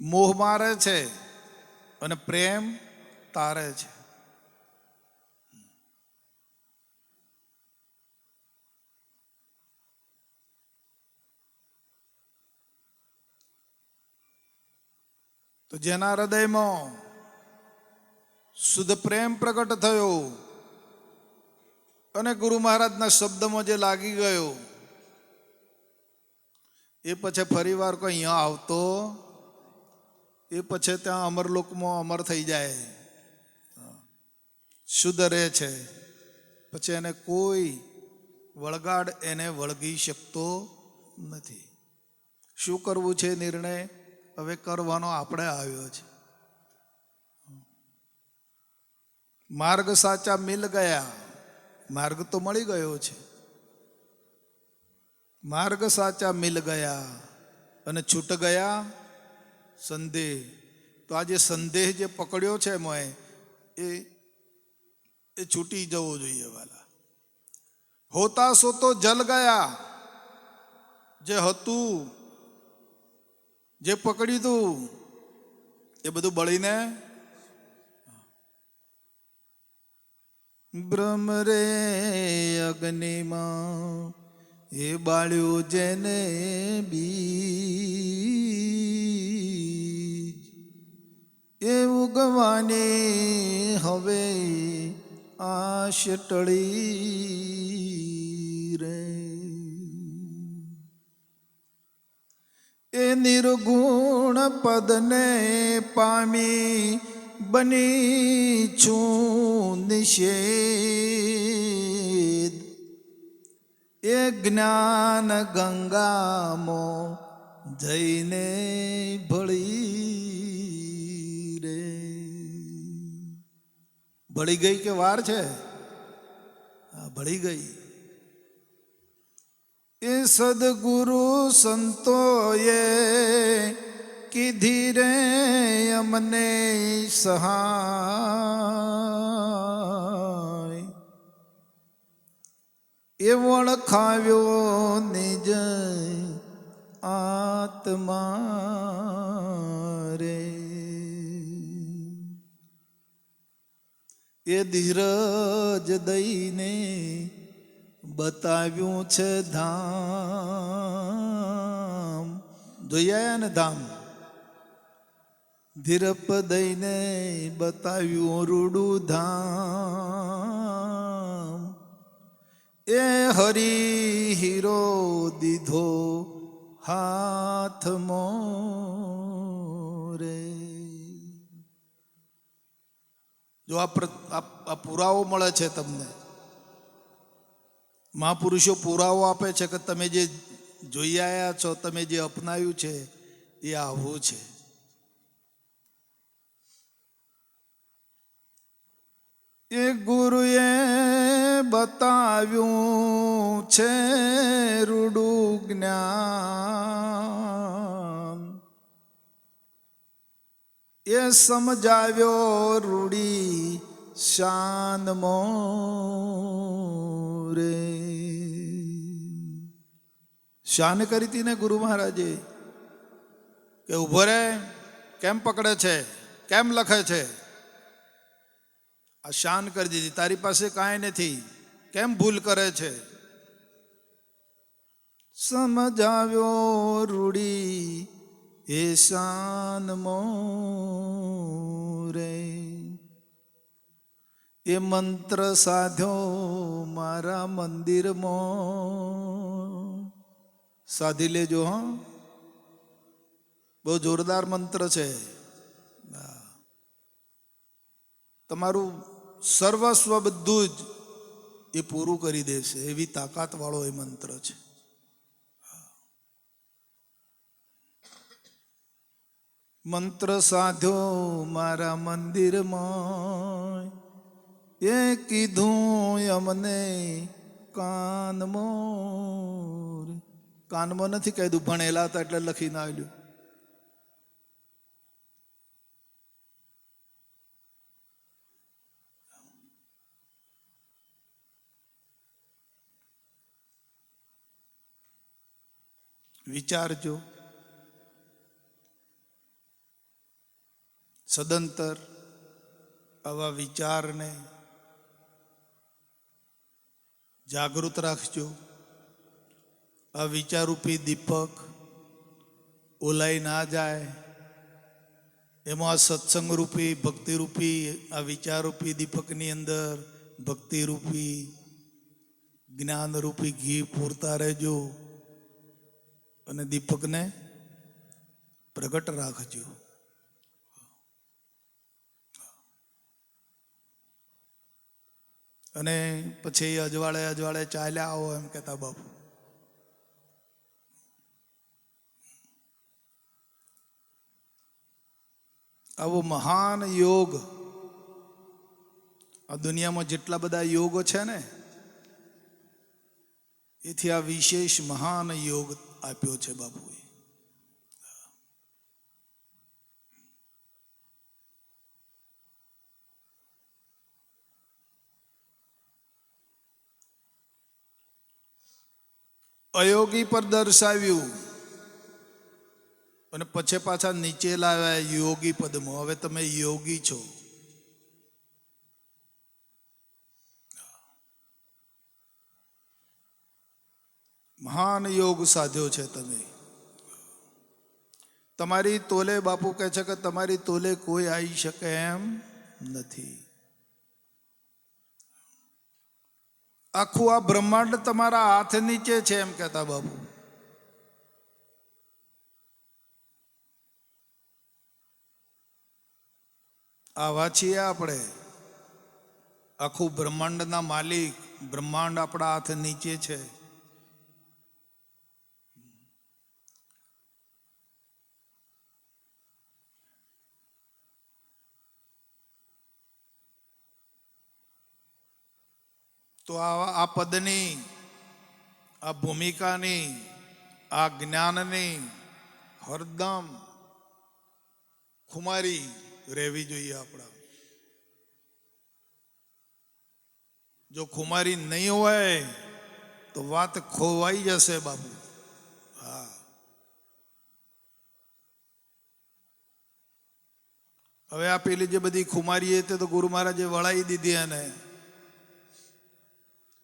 Speaker 1: મોહ મારે છે અને પ્રેમ તારે છે. તો જેના હૃદયમાં શુદ્ધ પ્રેમ પ્રગટ થયો અને ગુરુ મહારાજના શબ્દમાં જે લાગી ગયો, એ પછી ફરી વાર કોઈ અહીંયા આવતો એ પછી ત્યાં અમરલોકમાં અમર થઈ જાય, શુદ્ધ રહે છે. પછી એને કોઈ વળગાડ એને વળગી શકતો નથી. શું કરવું છે નિર્ણય હવે કરવાનો આપણે આવ્યો છે. માર્ગ સાચા મિલ ગયા, માર્ગ તો મળી ગયો છે. માર્ગ સાચા મિલ ગયા અને છૂટ ગયા સંદેહ. તો આ જે સંદેહ જે પકડ્યો છે મોય એ છૂટી જવો જોઈએ વાલા. હોતા સો તો જલ ગયા, જે હતું જે પકડ્યું હતું એ બધું બળીને બ્રહ્મ રે અગ્નિમાં એ બાળ્યું જેને બીજ, એ ઉગવાની હવે આશ ટળી રે. એ નિર્ગુણ પદને પામી બની છું નિષેધ, એ જ્ઞાન ગંગામાં જઈને ભળી રે. ભળી ગઈ કે વાર છે? હા, ભળી ગઈ. એ સદગુરુ સંતોએ કીધી રે અમને સહાય, એ વળખાવ્યો નિજ આત્મા રે. એ ધીરજ દઈને બતાવ્યું છે ધામ. જોયા ને ધામ? ધીરપ દઈને બતાવ્યું રૂડું ધામ. એ હરી હીરો દીધો હાથમાં રે. જો આ પુરાવો મળે છે તમને, મહાપુરુષો પુરાવો આપે છે કે તમે જે જોઈ આવ્યા છો, તમે જે અપનાવ્યું છે એ આવું છે. એ ગુરુએ બતાવ્યું છે રૂડું જ્ઞાન, એ સમજાવ્યો રૂડી શાનમાં રે. શાન કરી હતી ને ગુરુ મહારાજે કે ઉભો રે, કેમ પકડે છે, કેમ લખે છે? આ શાન કરી દીધી. તારી પાસે કાંઈ નથી, કેમ ભૂલ કરે છે? સમજાવ્યો રૂડી એ શાનમાં રે. એ મંત્ર સાધ્યો મારા મંદિરમાં. સાધી લેજો હા, બહુ જોરદાર મંત્ર છે. તમારું સર્વસ્વ બધું જ એ પૂરું કરી દેશે, એવી તાકાત વાળો એ મંત્ર છે. મંત્ર સાધ્યો મારા મંદિરમાં, એ કીધું અમને કાનમાં. કાનમાં નથી કીધું, ભણેલા હતા એટલે લખીને આવ્યું. વિચારજો સદંતર આવા વિચારને જાગૃત રાખજો. આ વિચારરૂપી દીપક ઓલાઈ ના જાય. એમાં સત્સંગરૂપી ભક્તિરૂપી આ વિચારરૂપી દીપકની અંદર ભક્તિરૂપી જ્ઞાનરૂપી ઘી પૂરતા રહેજો અને દીપકને પ્રગટ રાખજો. અને પછી અજવાળે અજવાળે ચાલ્યા આવો એમ કહેતા બાપુ. આવો મહાન યોગ આ દુનિયામાં જેટલા બધા યોગો છે ને એથી આ વિશેષ મહાન યોગ આપ્યો છે બાપુએ. અયોગી પર દર્શાવ્યું અને પછી પાછા નીચે લાવ્યા યોગી પદમાં. હવે તમે યોગી છો. મહાન યોગ સાધ્યો છે તમે. તમારી તોલે બાપુ કહે છે કે તમારી તોલે કોઈ આવી શકે એમ નથી. આખું આ બ્રહ્માંડ તમારા હાથ નીચે છે એમ કહેતા બાપુ. આવા છીએ આપણે. આખું બ્રહ્માંડના માલિક. બ્રહ્માંડ આપણા હાથ નીચે છે. તો આ પદની, આ ભૂમિકાની, આ જ્ઞાનની હરદમ ખુમારી રહેવી જોઈએ આપણા. જો ખુમારી નહીં હોય તો વાત ખોવાઈ જશે બાપુ. હા, હવે આ પેલી જે બધી ખુમારી તે તો ગુરુ મહારાજે વળાવી દીધી અને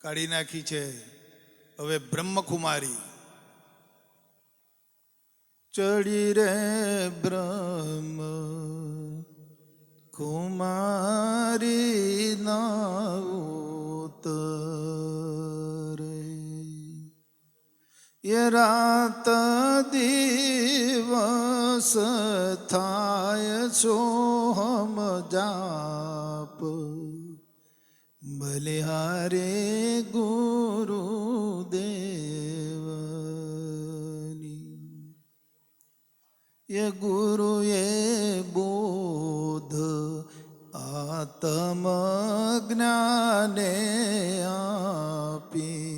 Speaker 1: કાઢી નાખી છે. હવે બ્રહ્મકુમારી ચડી રે બ્રહ્મ કુમારી ના ઉતરે એ રાત દિવસ થાય છો હમ જાપ બલિહારે ગુરુદેવની. એ ગુરુએ બોધ આત્મ જ્ઞાને આપ્યો.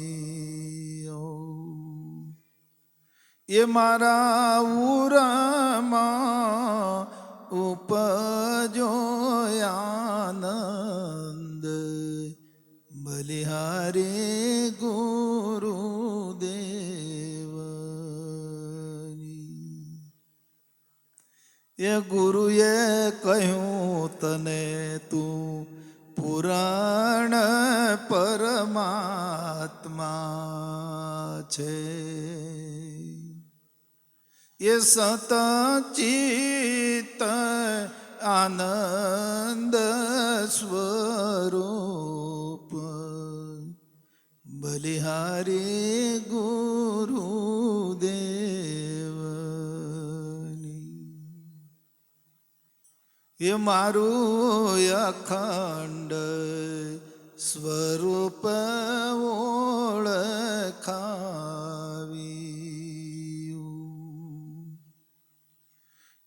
Speaker 1: એ મારા ઉરમાં ઉપજો આનંદ બલિહારે ગુરુદેવની. એ ગુરુએ કહ્યું તને તું પુરાણ પરમાત્મા છે. એ સતચિત આનંદ સ્વરૂપ બલિહારી ગુરુદેવની. એ મારું અખંડ સ્વરૂપ ઓળખાવ્યું.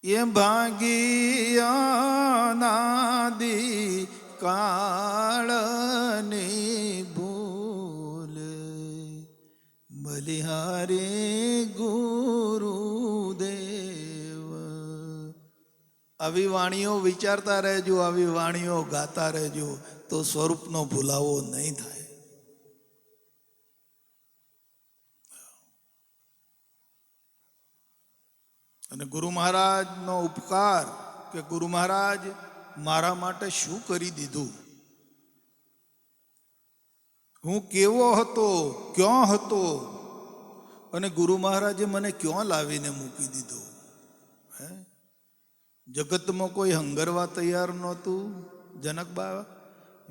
Speaker 1: એ ભાગિયાનાદિ કાળની ભૂલ બલિહારી ગુરુદેવ. આવી વાણીઓ વિચારતા રહેજો, આવી વાણીઓ ગાતા રહેજો તો સ્વરૂપનો ભૂલાવો નહીં થાય. અને ગુરુ મહારાજનો ઉપકાર કે ગુરુ મહારાજ મારા માટે શું કરી દીધું, હું કેવો હતો, ક્યાં હતો અને ગુરુ મહારાજે મને ક્યાં લાવીને મૂકી દીધો. હે, જગતમાં કોઈ હંગરવા તૈયાર નહોતું. જનકબા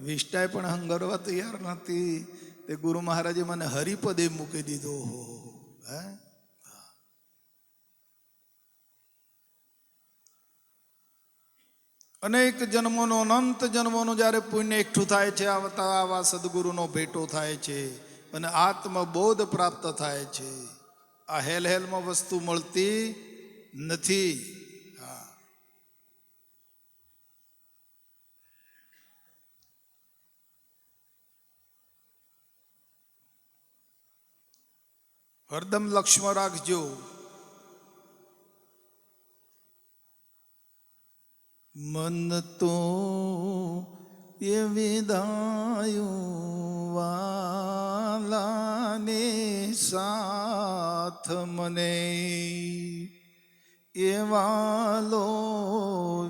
Speaker 1: વિષ્ટાએ પણ હંગરવા તૈયાર નહોતી. તે ગુરુ મહારાજે મને હરિપદે મૂકી દીધો. હે, અનેક જન્મોનો અનંત જન્મોનો જ્યારે પુણ્ય એકઠું થાય છે, આવા સદગુરુનો ભેટો થાય છે અને આત્મબોધ પ્રાપ્ત થાય છે. આ હેલમાં વસ્તુ મળતી નથી. હરદમ લક્ષ્મ રાખજો. મન તો એ વિદાયું વાલાને સાથ મને એ વાલો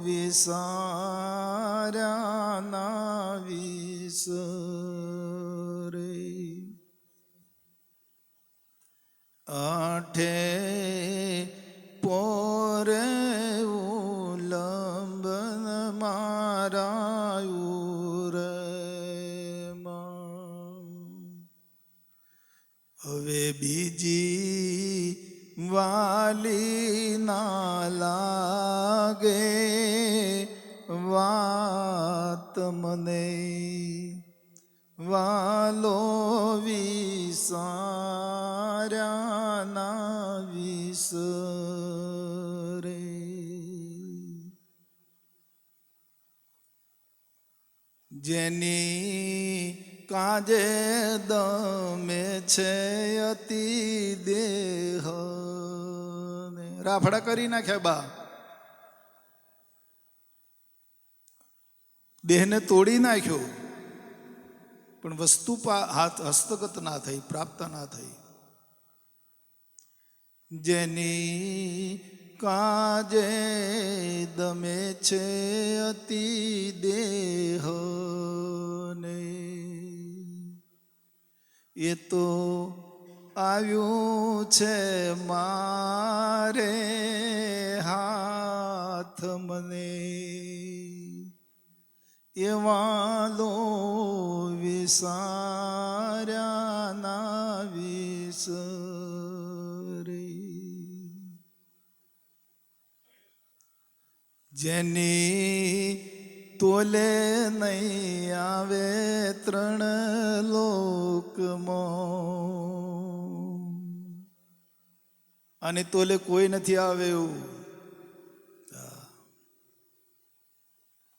Speaker 1: વિસાર્યા ના વિસરે. આઠે પોરે ઉલંબન મારાયું રે. હવે બીજી વાલી ના લાગે વાત મને વાલો વિસાર્યા ના વિસરે. જેની કાજે દમે છે અતિ દેહ. રાફડા કરી નાખ્યા બા. દેહને તોડી નાખ્યો, પણ વસ્તુ હસ્તગત ના થઈ, પ્રાપ્ત ના થઈ. જેની કાજે દમે છે અતિ દેહ ને એ તો આવ્યું છે મારે હાથ મને એ વાલો વિસાર્યા ના વિસરે. જેની તોલે નહીં આવે ત્રણ લોકમાં, અને તોલે કોઈ નથી આવે એવું.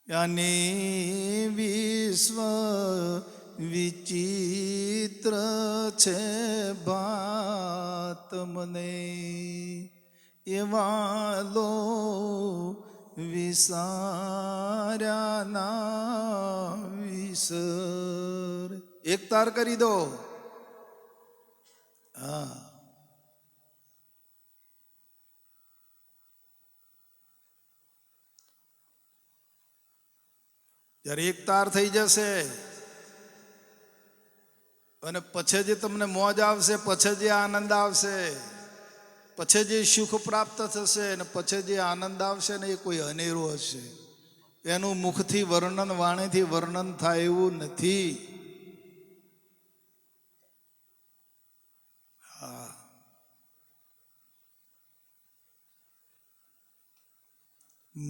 Speaker 1: યાની વિશ્વ વિચિત્ર છે ભાત મને એવાલો વિસાર્યા ના વિસર. એક તાર કરી દો. હા, જ્યારે એક તાર થઈ જશે અને પછી જે તમને મોજ આવશે, પછી જે આનંદ આવશે, પછી જે સુખ પ્રાપ્ત થશે અને પછી જે આનંદ આવશે ને એ કોઈ અનેરો હશે. એનું મુખથી વર્ણન, વાણીથી વર્ણન થાય એવું નથી. હા,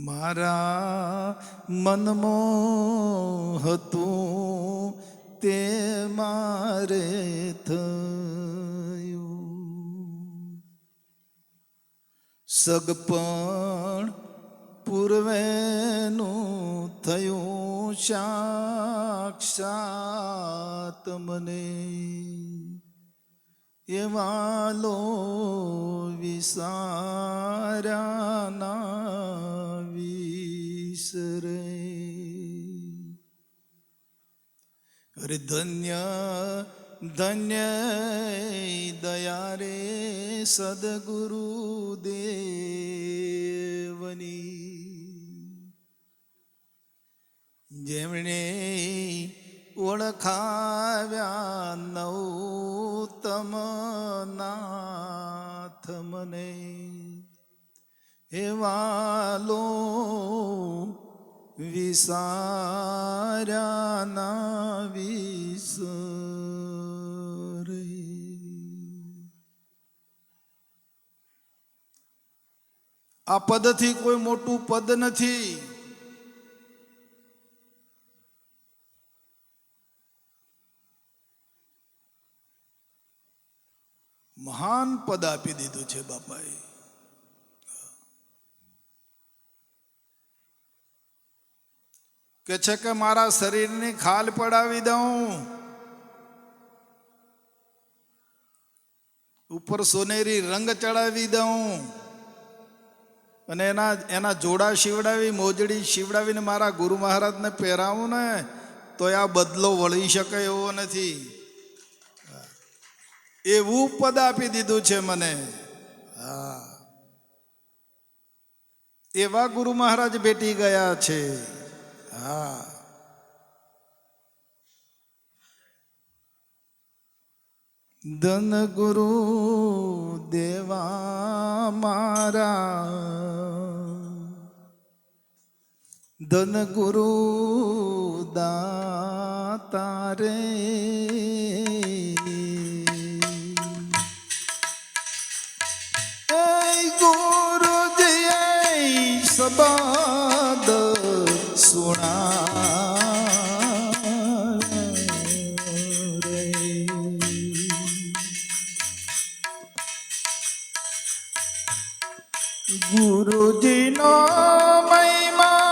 Speaker 1: મારા મનમાં હતું તે મારે થયું. સગપણ પૂર્વેનું થયું સાક્ષાત મને એવાલો વિસાર્યા ના વિસરે. અરે ધન્ય ધન્ય દયા રે સદગુરુ દેવની, જેમણે ઓળખાવ્યા નૌતમ નાથ મને એવાલો વિસાર્યા ના વિસરે. આ પદથી કોઈ મોટું પદ નથી. મહાન પદ આપી દીધું છે બાપાએ. કે છે કે મારા શરીરની ખાલ પડાવી દઉં, ઉપર સોનેરી રંગ ચડાવી દઉં અને એના જોડા શીવડાવી, મોજડી શીવડાવીને મારા ગુરુ મહારાજને પહેરાવું ને તો આ બદલો વળી શકે એવો નથી. એવું પદ આપી દીધું છે મને. હા, એવા ગુરુ મહારાજ ભેટી ગયા છે. હા, ધન ગુરુ દેવા મારા, ધન ગુરુ દાતા રે, ગુરુજી શબ્દ સુણા રે, ગુરુજીનો મહિમા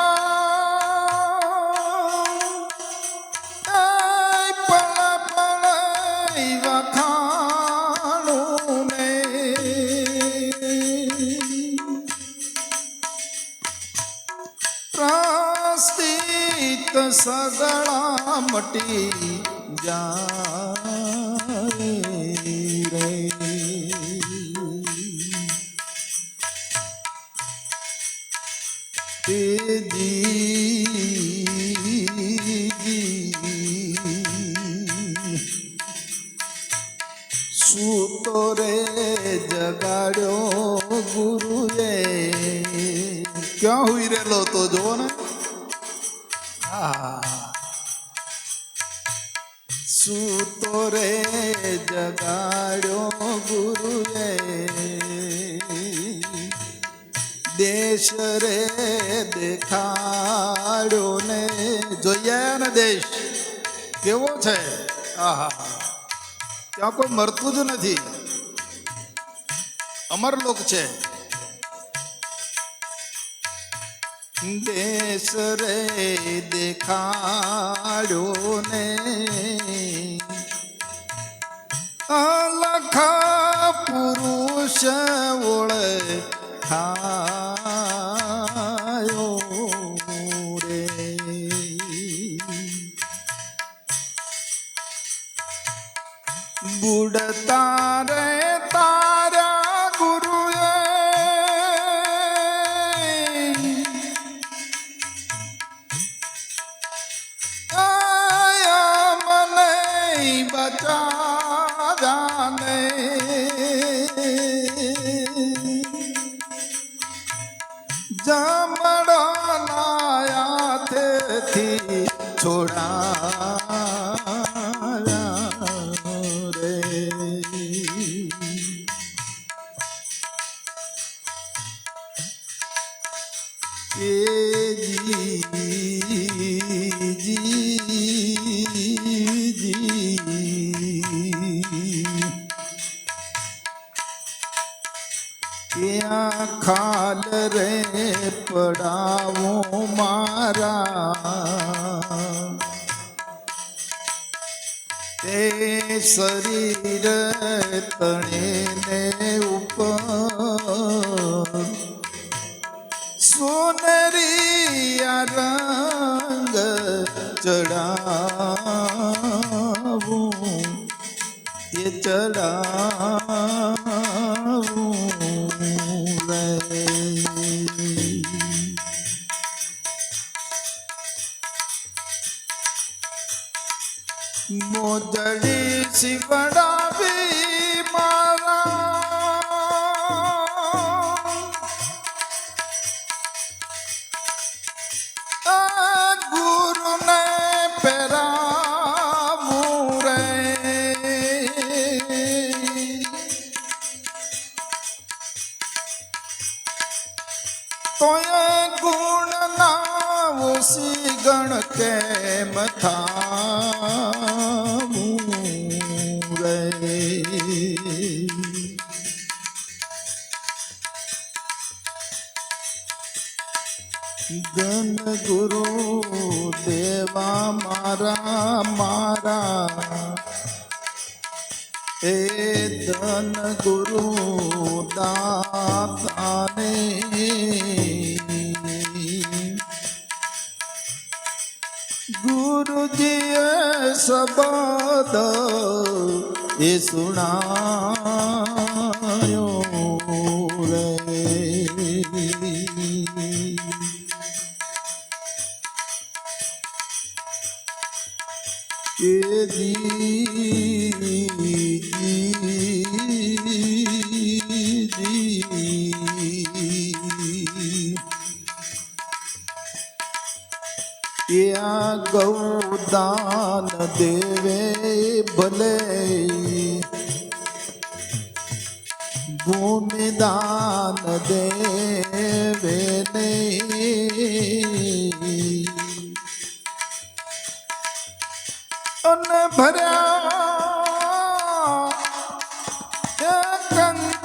Speaker 1: પળ પળ વખાણું ને, પ્રસ્થિત સગળા મટી જાય રે, સૂતો રે જગાડ્યો ગુરુએ. ક્યાં હુઈ રહેલો તો જો ને. સૂતો રે જગાડ્યો ગુરુએ, દેશ રે દેખાડ્યો ને. જોઈએ ને દેશ કેવો છે. આહા, ત્યાં કોઈ મરતું જ નથી, અમરલોક છે. દેશ રે દેખાડ્યો ને, અલખા પુરુષ ઓળખાયો રે, બુડતા રે તારા ગુરુએ આયા મને બચાવ્યા ને, જમડના હાથેથી છોડાવ્યા રે, ત્યાં ખાલ રે પડાવો મારા, તે શરીર તણે ઉપર સોનરિયા રંગ ચડાવું, એ ચડાવું રે. મોજડી શિવડાવી મારા, ગુરુને પહેરાવું રે, તોય ગુણ ના ઓસી ગણ કેમ થાવું રે. ધન ગુરુ દેવા મારા મારા એ ધન ગુરુ દાતાને ગુરુજીએ શબ્દ એ સુણાયો રે એ આ ગૌદાન દેવે ભલે ભૂમિદાન દેવે ને અને ભર્યા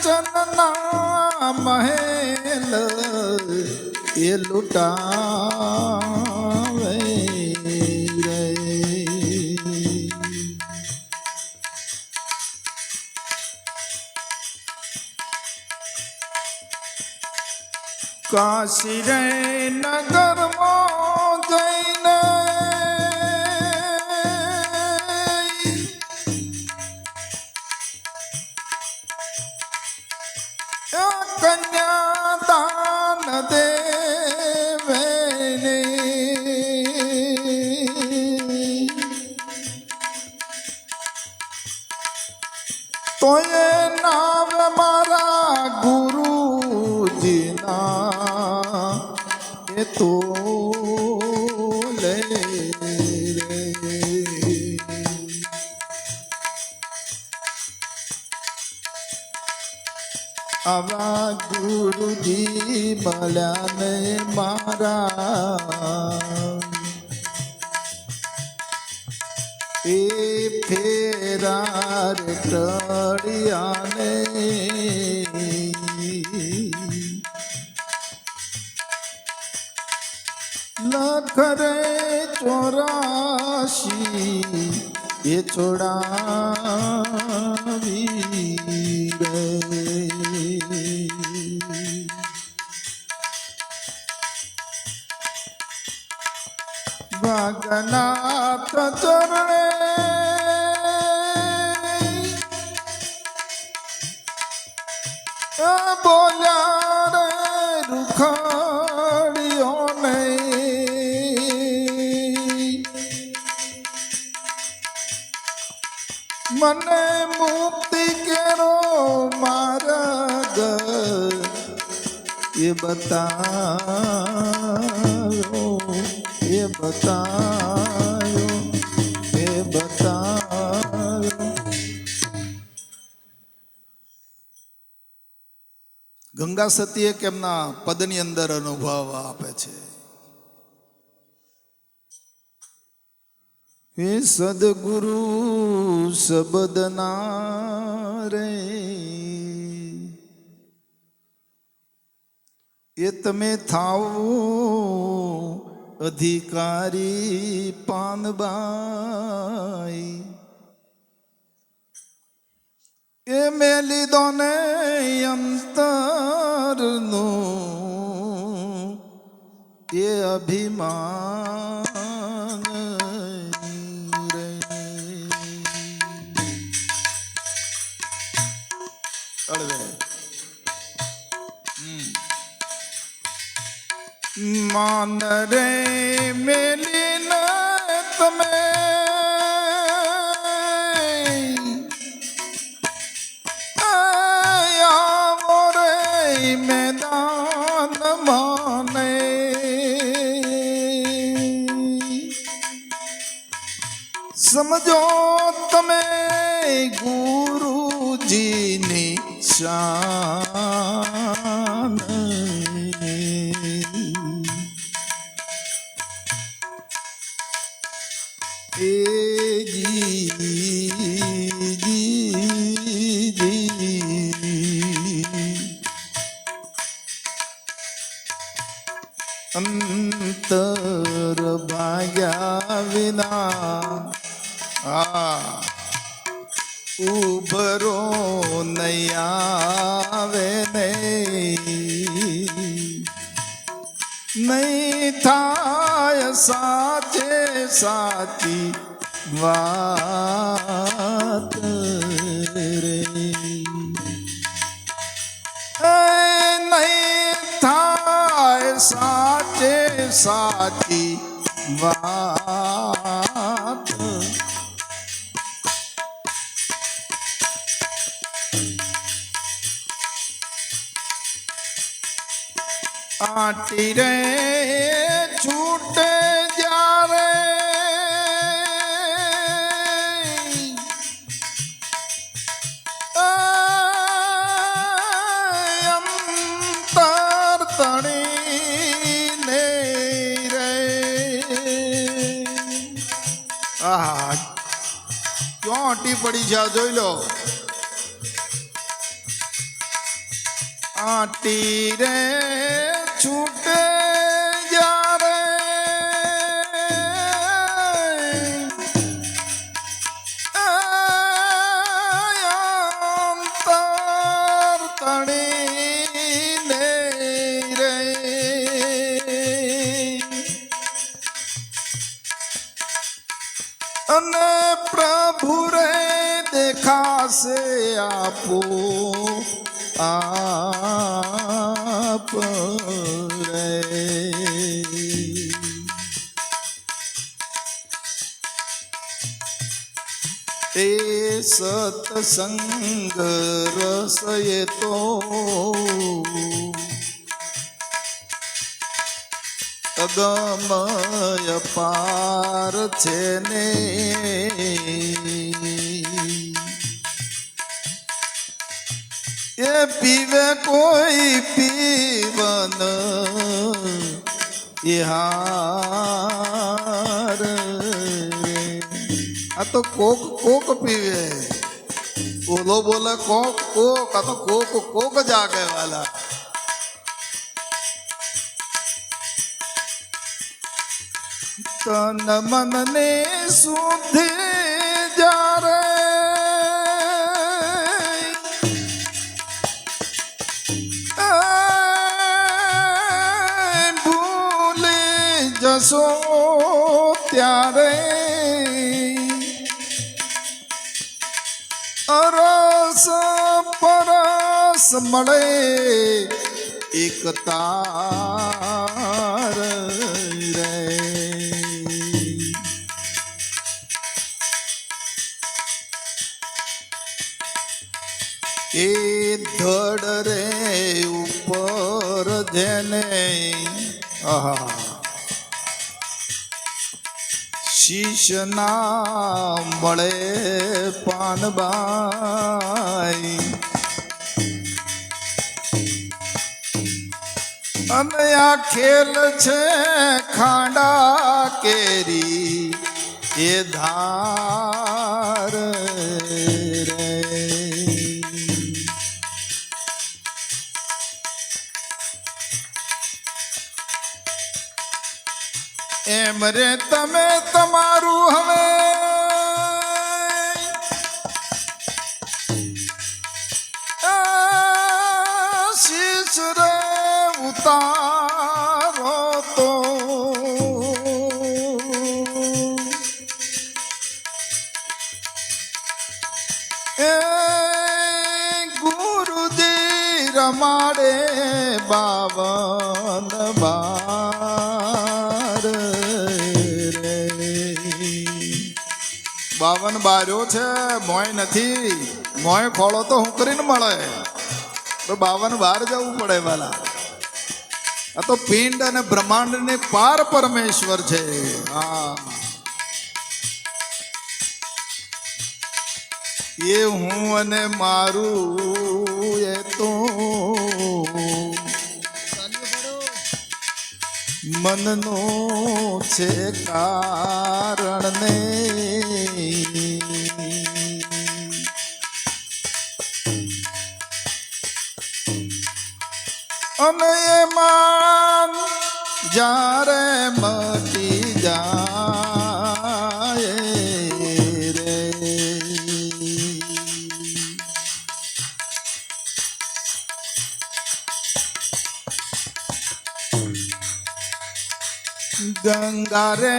Speaker 1: કંચનના મહેલ એ લૂટાવે રે કાશી રે નગરમાં જઈને કન્યાદાન દેવે તો એ નામ મારા ગુરુજીના એ તો લે રે આવા ગુરુજી મળ્યા ને મારા એ ફેરાર ટળિયાને લખ રે 84 એ છોડાવી રે ભાગનાથ ચરણે બોલ્યા રે રૂખડીઓને મને મુક્તિ કેરો માર્ગ એ બતાયો એ બતાયો એ બતાયો. ગંગા સતી એક એમના પદની અંદર અનુભવ આપે છે. એ સદગુરુ શબ્દના રે એ તમે થાઓ અધિકારી પાનબાઈ એ મેલી દો ને અંતરનું એ અભિમાન રે. માન રે મેલીને તમે આવો રે મેદાન માને સમજો તમે ગુરુજીની શાન. અંતર ભાગ્યા વિના ઉભરો નહીં આવે નહીં થાય સાચે સાચી વાત રે નહીં થાય સાચે સાચી વાત આટી રે છૂટે જ્યારે અંતર તણીને રે ક્યાં આટી પડી છે આ જોઈ લો આટી રે છૂટે જ્યારે અંતર તણીને રે અને પ્રભુ રે દેખાશે આપો આપ રે એ સત્સંગ રસ એ તો અગમય પાર છે ને એ પીવે કોઈ પીવન એ હાર આ તો કોક કોક પીવે ઓલો બોલે કોક કોક આ તો કોક કોક જાગે વાલા તન મન ને શુદ્ધિ જ્યારે જશો ત્યારે અરસ પરસ મળે એક તાર રે એ ધડ રે ઉપર જેને શીશના મળે પાનબાઈ અને આ ખેલ છે ખાંડા કેરી એ ધાર રે એમ રે તમે તમારું હવે શીશ રે ઉતારો તો એ ગુરુજી રમાડે 52 બાર 52 બાર્યો છે મોય નથી મોય ખોળો તો હું કરીને મળે તો 52 બાર જવું પડે વાલા આ તો પિંડ અને બ્રહ્માંડ ને પાર પરમેશ્વર છે હા એ હું અને મારું એ તો મનનો છે કારણ ને અને એમાં જ્યારે મટી જાય રે. ગંગા રે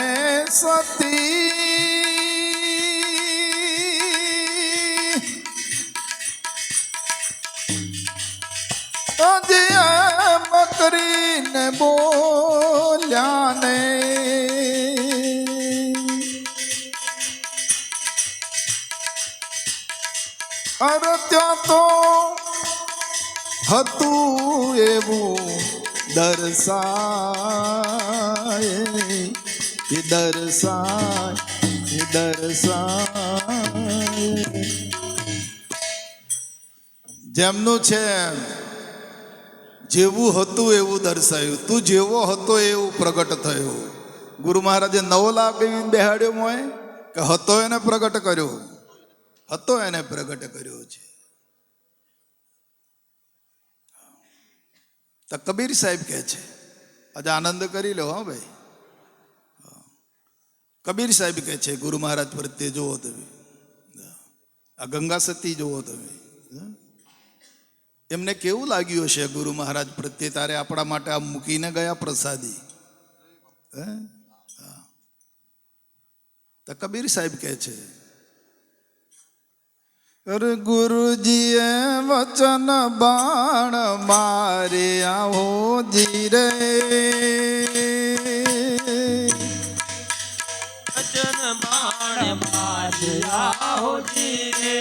Speaker 1: સતી કરીને બોલ્યા ને અરે ત્યાં તો હતું એવું દર્શાય એ દર્શાય જેમનું છે જેવું હતું એવું દર્શાયું. તું જેવો હતો એવું પ્રગટ થયો. ગુરુ મહારાજે 9 લાખ બેહાડ્યો મોય કે હતો એને પ્રગટ કર્યો. હતો એને પ્રગટ કર્યો છે. તો કબીર સાહેબ કહે છે, આજે આનંદ કરી લો હા ભાઈ. કબીર સાહેબ કહે છે ગુરુ મહારાજ પ્રત્યે જુઓ તમે, આ ગંગા સતી જુઓ તમે, એમને કેવું લાગ્યું હશે ગુરુ મહારાજ પ્રત્યે તારે આપણા માટે આ મૂકીને ગયા પ્રસાદી. તો કબીર સાહેબ કહે છે, અરે ગુરુજીએ વચન બાણ મારે આવો જીરે,
Speaker 2: વચન બાણ મારે આવો જીરે,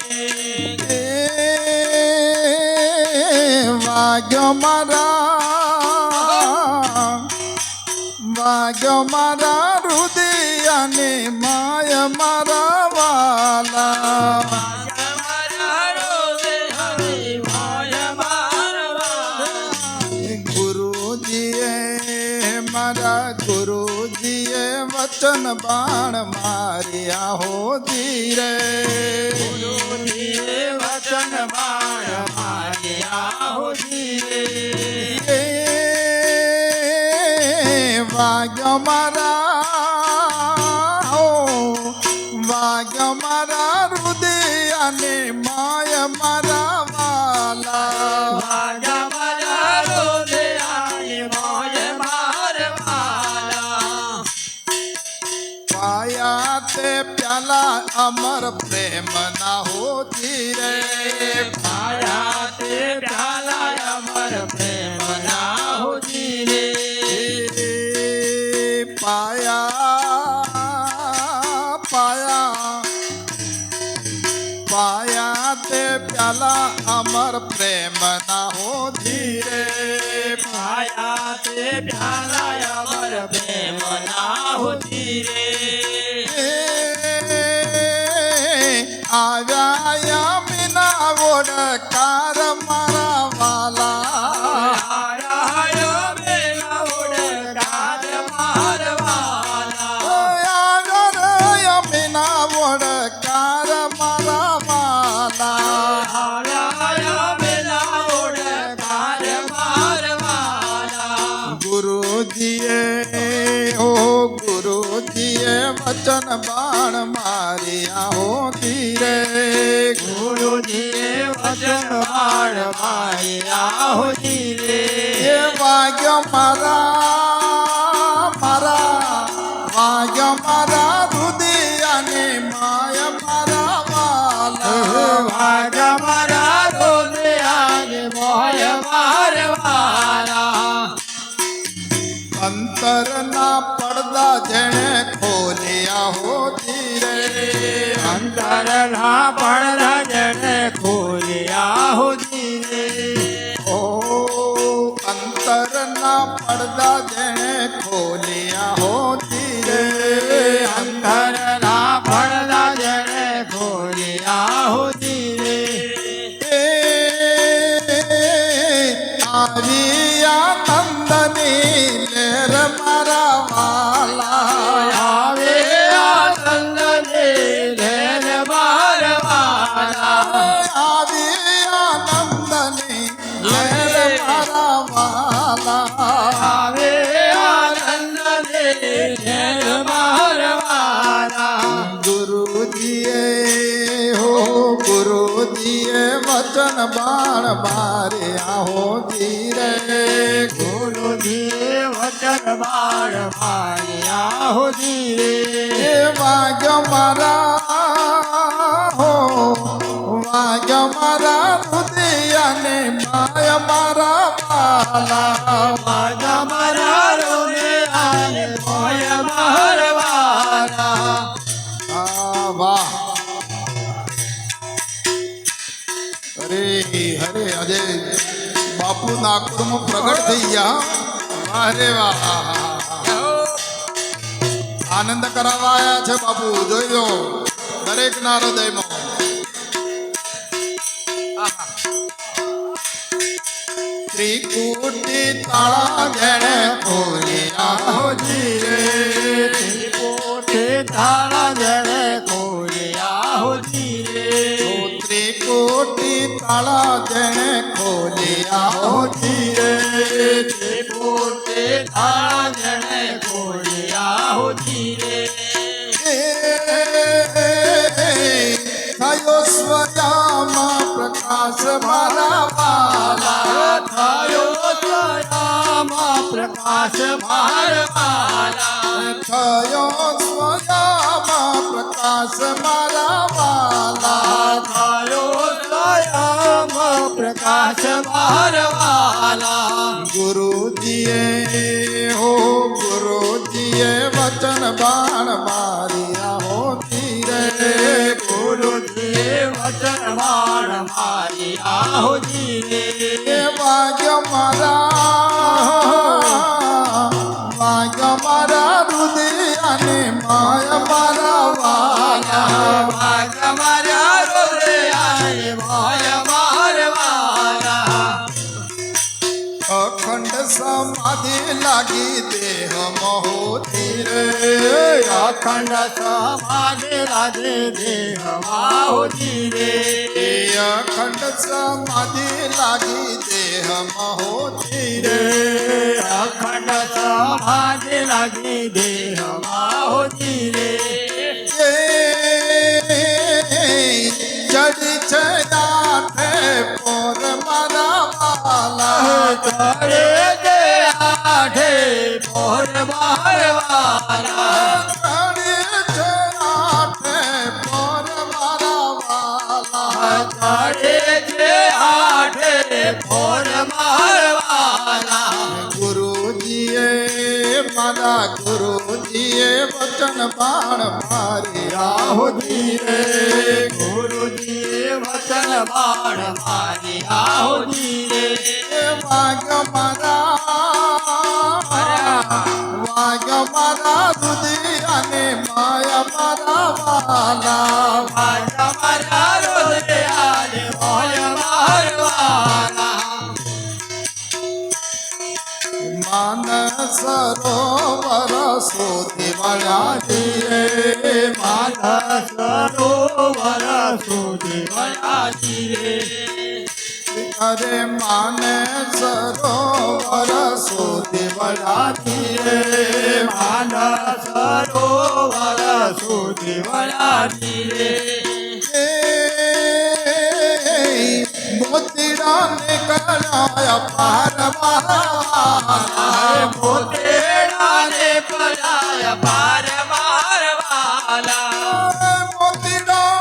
Speaker 1: વાગ્યો મારા હૃદયને માય મારા વાલા. ગુરુજીએ વચન બાણ માર્યા હો ધીરે,
Speaker 2: ગુરુજીએ વચન બાણ માર્યા હો ધીરે,
Speaker 1: વાગ્યો મારા હૃદયને માય મારા વાલા. પાયા તે પ્યાલા અમર પ્રેમ ના હો ધીરે,
Speaker 2: પાયા તે પ્યાલા અમર પ્રેમ ના હો ધીરે,
Speaker 1: પાયા તે પ્યાલા અમર પ્રેમ ના હો ધીરે,
Speaker 2: પાયા તે પ્યાલા અમર પ્રેમ ના હો ધીરે,
Speaker 1: આવ્યા યમિના ઓડકાર મારા વાલા,
Speaker 2: આવ્યા
Speaker 1: યમિના ઓડકાર મારા વાલા. ગુરુજીએ વચન બાણ માર્યા હો ધીરે,
Speaker 2: ગુરુજીએ વચન બાણ માર્યા હો ધીરે,
Speaker 1: વાગ્યો મારા હૃદયને માય મારા વાલા,
Speaker 2: વાજા મારા હૃદયને મોય મારવાલા,
Speaker 1: અંતરના પડદા જેણે ખોલ્યા હો ધીરે,
Speaker 2: અંતરના પડદા જેણે ખોલ્યા હો ધીરે,
Speaker 1: અંતરના પડદા જેણે ખોલ્યા હો ધીરે,
Speaker 2: અંતરના પડદા જેણે ખોલ્યા હો ધીરે,
Speaker 1: આવી આનંદની લહેર મારા વાલા,
Speaker 2: આવે આનંદની લહેર મારવાલા,
Speaker 1: આવી આનંદની લહેર મારા વાલા,
Speaker 2: આવે આનંદની ઘેર મારવાના
Speaker 1: ગુરુજીએ હો ગુરુજીએ વચન બાણ મારે આહો ધીરે
Speaker 2: ગુરુજી વચન બાળ માર્યા હોજી
Speaker 1: એ વાગ્ય મારા હો વાગ્ય મારા હૃદયને માય મારા વાલા
Speaker 2: માજા મારા રોને આને મોય મારવાના
Speaker 1: વાહ અરે હરે અજય બાપુ નાગપુરમાં પ્રગટ થઈ ગયા અરે વાહ આનંદ કરાવવા આવ્યા છે બાપુ જોઈ લો દરેક ના હૃદયમાં ત્રિકુટી તાળા જેણે ખોલ્યા
Speaker 2: હોજી રે પોતે તાળા જણે કોરિયા હોજી રે
Speaker 1: ત્રિકુટી તાળા જેણે ખોલ્યા
Speaker 2: હોજી રે પોતે તાળા જણે કોરિયા હોજી રે
Speaker 1: થયો સ્વયામાં પ્રકાશ મારા વાલા
Speaker 2: થયો સ્વયામાં પ્રકાશ મારવાના
Speaker 1: થયો સ્વયામાં પ્રકાશ મારા વાલા
Speaker 2: થયો સ્વયામાં પ્રકાશ મારવાના
Speaker 1: ગુરુજીએ હો ગુરુજીએ વચન બાણ માર્યા હો ધીરે
Speaker 2: ગુરુજી વચન બાણ માર્યા હોજી રે
Speaker 1: વાગ્ય મારા હૃદય અને માય મારા વાલા
Speaker 2: વાગા મારા રોરે આય મોય મારવાના
Speaker 1: અખંડ સમાધિ લાગી દેહ મોહતી રે
Speaker 2: અખંડ સમાધિ લાગે દેહમાં હોજી રે
Speaker 1: અખંડ સમાધિ લાગી દેહ મોહતી રે
Speaker 2: અખંડ સમાધિ લાગી દેહમાં હોજી રે
Speaker 1: ચડી છે આઠે પોર મારા વાલા
Speaker 2: ચડે જે આઠે પોર મારવાના
Speaker 1: ચડી છે આઠે પોર મારા વાલા
Speaker 2: ચડે જે આઠે પોર મારવાના
Speaker 1: ગુરુજીએ મારા ગુરુજીએ વચન બાણ માર્યા
Speaker 2: હોજી રે ગુરુજી વચન બાણ માર્યા હોજી રે
Speaker 1: વાગ્ય મારા હૃદય અને માયા મારા વાલા
Speaker 2: મારા મારા રોદે આને મોય મારવાના
Speaker 1: માનસ સરોવર સુધી વળ્યા ધીરે
Speaker 2: માનસ સરોવર સુધી વળાજી રે
Speaker 1: અરે માને સરોવર સુધી વળ્યા ધીરે
Speaker 2: માનસ સરોવર સુધી વળાજી રે
Speaker 1: મોતીડા નીકળ્યા પાર મારા
Speaker 2: મોતેડા ને પરાય પાર મારવાલા
Speaker 1: મોતીડા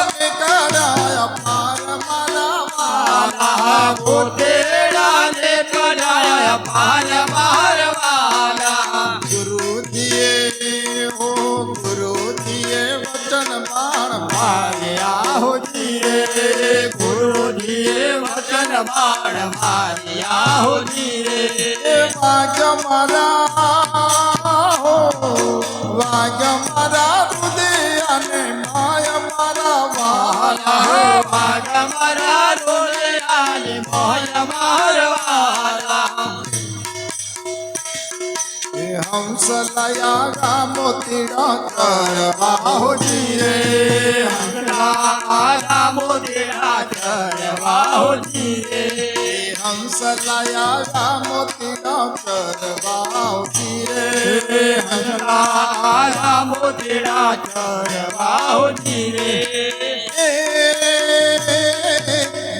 Speaker 1: નીકળ્યા પાર મારા
Speaker 2: મોતેડા ને પરાય પાર મારવાલા
Speaker 1: ગુરુજીએ હો ગુરુજીએ વચન બાણ
Speaker 2: માર્યા હોજી રે ગુરુજીએ વચન બાણ માર્યા હોજી રે
Speaker 1: વાગ્ય મારા હૃદય અને માય મારા વાલા
Speaker 2: મારા મારા રોલે આને મોય મારવાલા
Speaker 1: હંસ લયા ગા મોતીડા કરવા હોજી રે
Speaker 2: આલા મોદેરા ચરવા હોજી રે
Speaker 1: હંસ લાયા મોતીનો ચરવાવતી રે
Speaker 2: હંસલાયા મોતીડા ચરવાવતી રે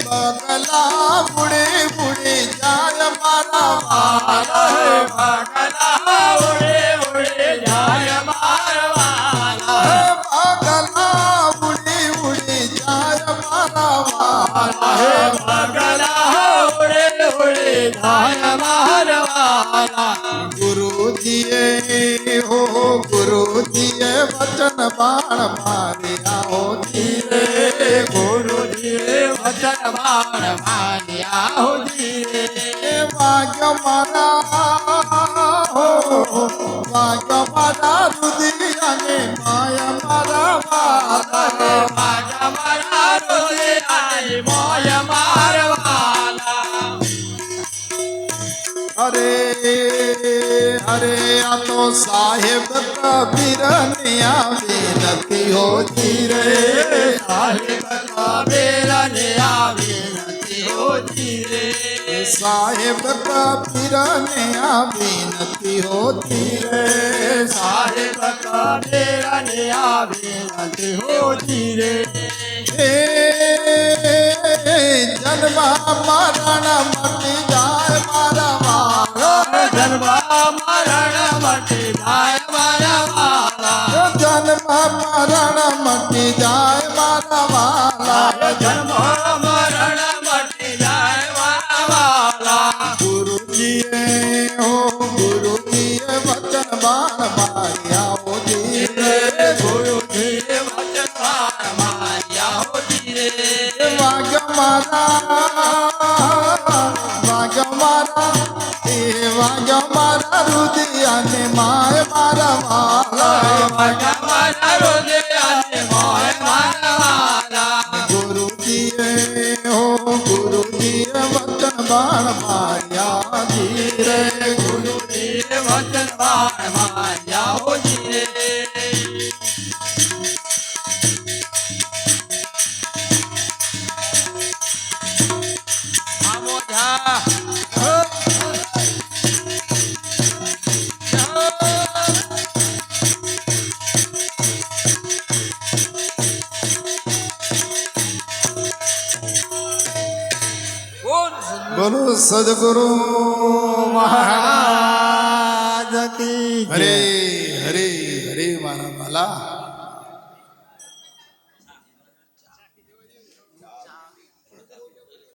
Speaker 1: બગલા બુડે બુડે જાય મારા વાલા
Speaker 2: બગલા ઉડે ઉડે જાય મારવાલા
Speaker 1: બગલા બુડે બુડે જાય મારા વાલા
Speaker 2: બગલા ઉડે ઉડે જાય મારવાલા
Speaker 1: ગુરુજીએ હો ગુરુજીએ વચન બાણ માર્યા હો ધીરે
Speaker 2: ગુરુજીએ વચન બાણ માર્યા હો ધીરે
Speaker 1: વાગ્ય મારા હો વાગ્ય મારા રુદિયા અને માય મારા વાલા
Speaker 2: મારા મારા રોજે આઈ મોય મારવાલા
Speaker 1: અરે અરે આ તો સાહેબ કબીરની આવી નથી હોતી રે
Speaker 2: સાહેબ કબીરને આવી નથી હોતી રે
Speaker 1: સાહેબ કબીરને આવી નથી હોતી રે
Speaker 2: સાહેબ કબીરને આવી નથી હોતી રે
Speaker 1: જન્મ મરણ મટી જાય મારા વાલા
Speaker 2: જન્મ મરણ મટી જાય મારા વાલા
Speaker 1: જન્મ મરણ મટી જાય મારા વાલા
Speaker 2: જન્મ મરણ મટી જાય મારા વાલા
Speaker 1: ગુરુજીએ હો ગુરુજીએ વચન બાણ માર્યા હો ધીરે
Speaker 2: ગુરુજીએ વચન બાણ માર્યા હો ધીરે
Speaker 1: વાગ્ય મારા રુદિયાને માય મારા વાલા ગુરુજીએ હો ગુરુજીએ વચન બાણ માર્યા ધીરે
Speaker 2: વચન બાણ માર્યા હો ધીરે
Speaker 1: બોલો સદગુરુ મહારાજ કી હરે હરે હરે મારા વાલા